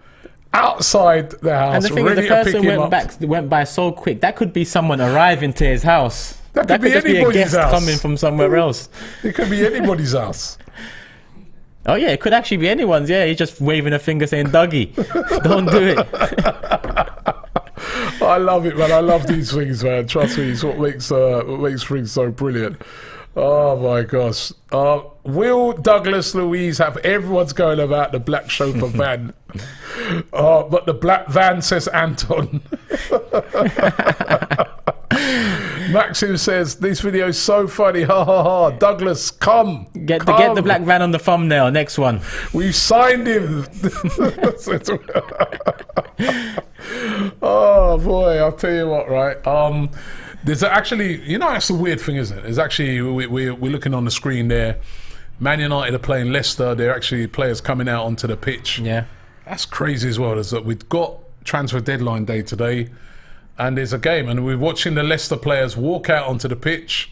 outside the house, And the thing is, the person went by so quick. That could be someone arriving to his house. That could be just be a anybody's guest house. coming from somewhere else. It could be anybody's house. Oh yeah, it could actually be anyone's. Yeah, he's just waving a finger saying, "Dougie, don't do it." I love it, man. I love these things, man. Trust me, it's what makes things so brilliant. Oh my gosh. Will Douglas Luiz have everyone's going about the black chauffeur van? But the black van, says Anton. Maxim says, this video is so funny. Ha ha ha. Douglas, come. Get the black van on the thumbnail. Next one. We've signed him. Oh boy, I'll tell you what, right? There's actually, you know, that's the weird thing, isn't it? There's actually, we're looking on the screen there. Man United are playing Leicester. There are actually players coming out onto the pitch. Yeah. That's crazy as well. Is that we've got transfer deadline day today, and there's a game, and we're watching the Leicester players walk out onto the pitch.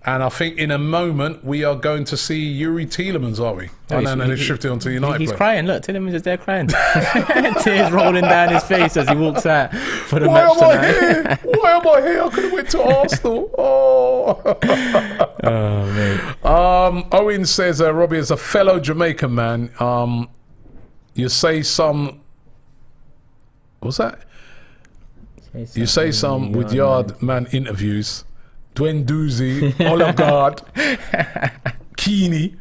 And I think in a moment we are going to see Yuri Tielemans, are we? Oh, no, they've shifted onto United. He's crying. Look, Tielemans is there crying. Tears rolling down his face as he walks out for the match tonight. Why am I here? I could have went to Arsenal. Oh, oh man. Owen says, Robbie, as a fellow Jamaican man, you say some. What's that? You say some with Yard Man interviews. Dwendouzi, Oligard, Keeney.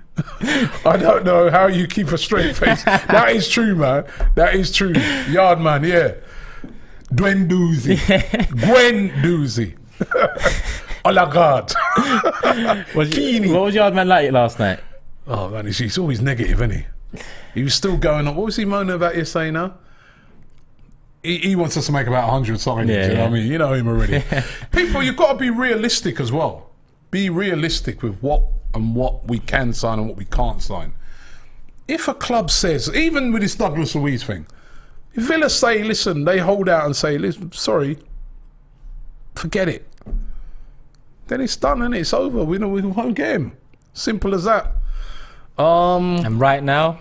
I don't know how you keep a straight face. That is true, man. That is true. Yard man, yeah. Dwendouzi. Gwendouzi. Oligard. Keeney. What was Yard Man like last night? Oh, man, he's always negative, isn't he? He was still going on. What was he moaning about yesterday now? He wants us to make about 100 signings, you know what I mean? You know him already. People, you've got to be realistic as well. Be realistic with what we can sign and what we can't sign. If a club says, even with this Douglas Luiz thing, if Villa say, listen, they hold out and say, listen, sorry, forget it, then it's done and it's over. We won't get him. Simple as that. And right now,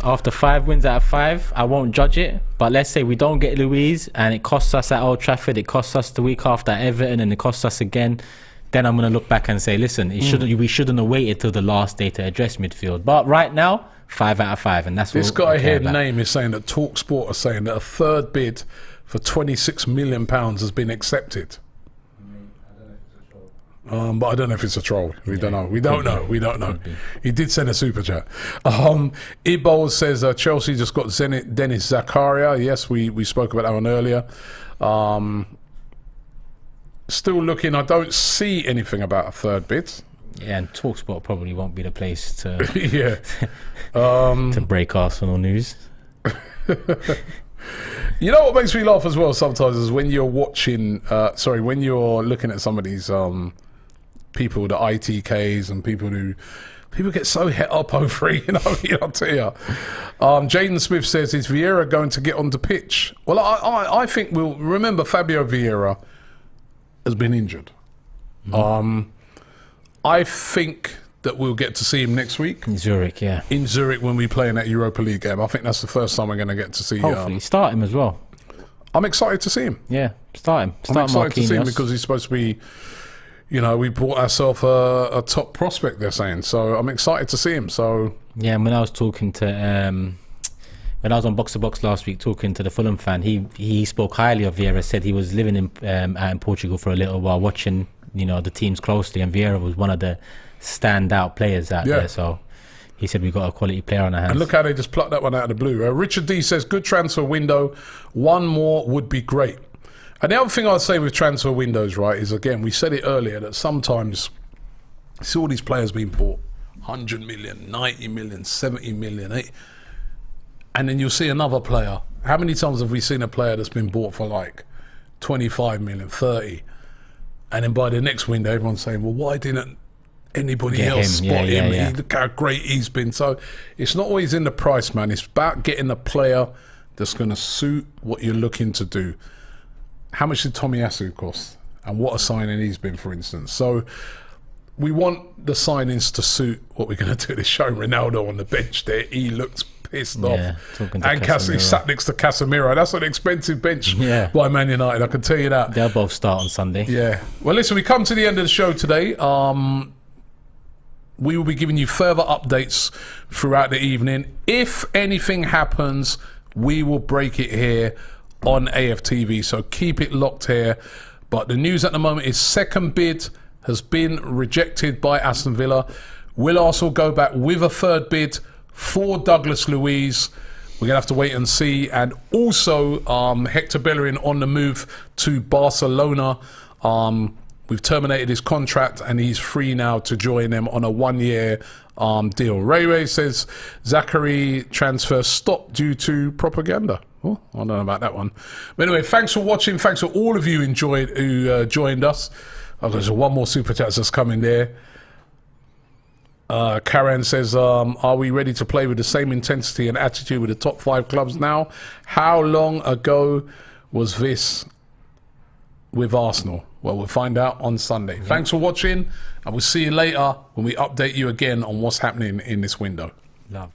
after 5 wins out of 5, I won't judge it. But let's say we don't get Luiz and it costs us at Old Trafford, it costs us the week after at Everton, and it costs us again. Then I'm going to look back and say, listen, we shouldn't have waited till the last day to address midfield. But right now, 5 out of 5, and that's this what guy here. Name is saying that TalkSport are saying that a third bid for £26 million has been accepted. But I don't know if it's a troll. We don't know. We don't know. He did send a super chat. Ibo says Chelsea just got Dennis Zakaria. Yes, we spoke about that one earlier. Still looking. I don't see anything about a third bid. Yeah, and TalkSport probably won't be the place to to break Arsenal news. You know what makes me laugh as well sometimes is when you're watching. When you're looking at some of these people, the ITKs and people get so het up over it, you know, I'll tell you. Jaden Smith says, is Vieira going to get on the pitch? Well, I think we'll remember Fabio Vieira has been injured. I think that we'll get to see him next week. In Zurich, yeah. In Zurich when we play in that Europa League game. I think that's the first time we're going to get to see hopefully start him as well. I'm excited to see him. Yeah, start him. I'm excited to see him because he's supposed to be, you know, we bought ourselves a top prospect, they're saying. So I'm excited to see him. So yeah, when I was talking to when I was on Box to Box last week talking to the Fulham fan, he spoke highly of Vieira, said he was living out in Portugal for a little while, watching, you know, the teams closely, and Vieira was one of the standout players out there. So he said we got a quality player on our hands. And look how they just plucked that one out of the blue. Richard D says, good transfer window. One more would be great. And the other thing I'd say with transfer windows, right, is, again, we said it earlier, that sometimes you see all these players being bought, 100 million, 90 million, 70 million, and then you'll see another player. How many times have we seen a player that's been bought for like 25 million, 30? And then by the next window, everyone's saying, well, why didn't anybody else spot him? Look how great he's been. So it's not always in the price, man. It's about getting a player that's going to suit what you're looking to do. How much did Tomiyasu cost? And what a signing he's been, for instance. So we want the signings to suit what we're going to do. This show Ronaldo on the bench there. He looks pissed Yeah, off. talking to And he Casemiro. sat next to Casemiro. That's an expensive bench Yeah. by Man United, I can tell you that. They'll both start on Sunday. Yeah. Well, listen, we come to the end of the show today. We will be giving you further updates throughout the evening. If anything happens, we will break it here on AFTV. So keep it locked here. But the news at the moment is second bid has been rejected by Aston Villa. Will Arsenal go back with a third bid for Douglas Luiz? We're going to have to wait and see. And also, Hector Bellerin on the move to Barcelona. We've terminated his contract and he's free now to join them on a 1-year deal. Ray says Zachary transfer stopped due to propaganda. Oh, I don't know about that one. But anyway, thanks for watching. Thanks for all of you who joined us. Oh, there's one more super chat that's coming there. Karen says, are we ready to play with the same intensity and attitude with the top 5 clubs now? How long ago was this with Arsenal? Well, we'll find out on Sunday. Thanks for watching, and we'll see you later when we update you again on what's happening in this window. Love.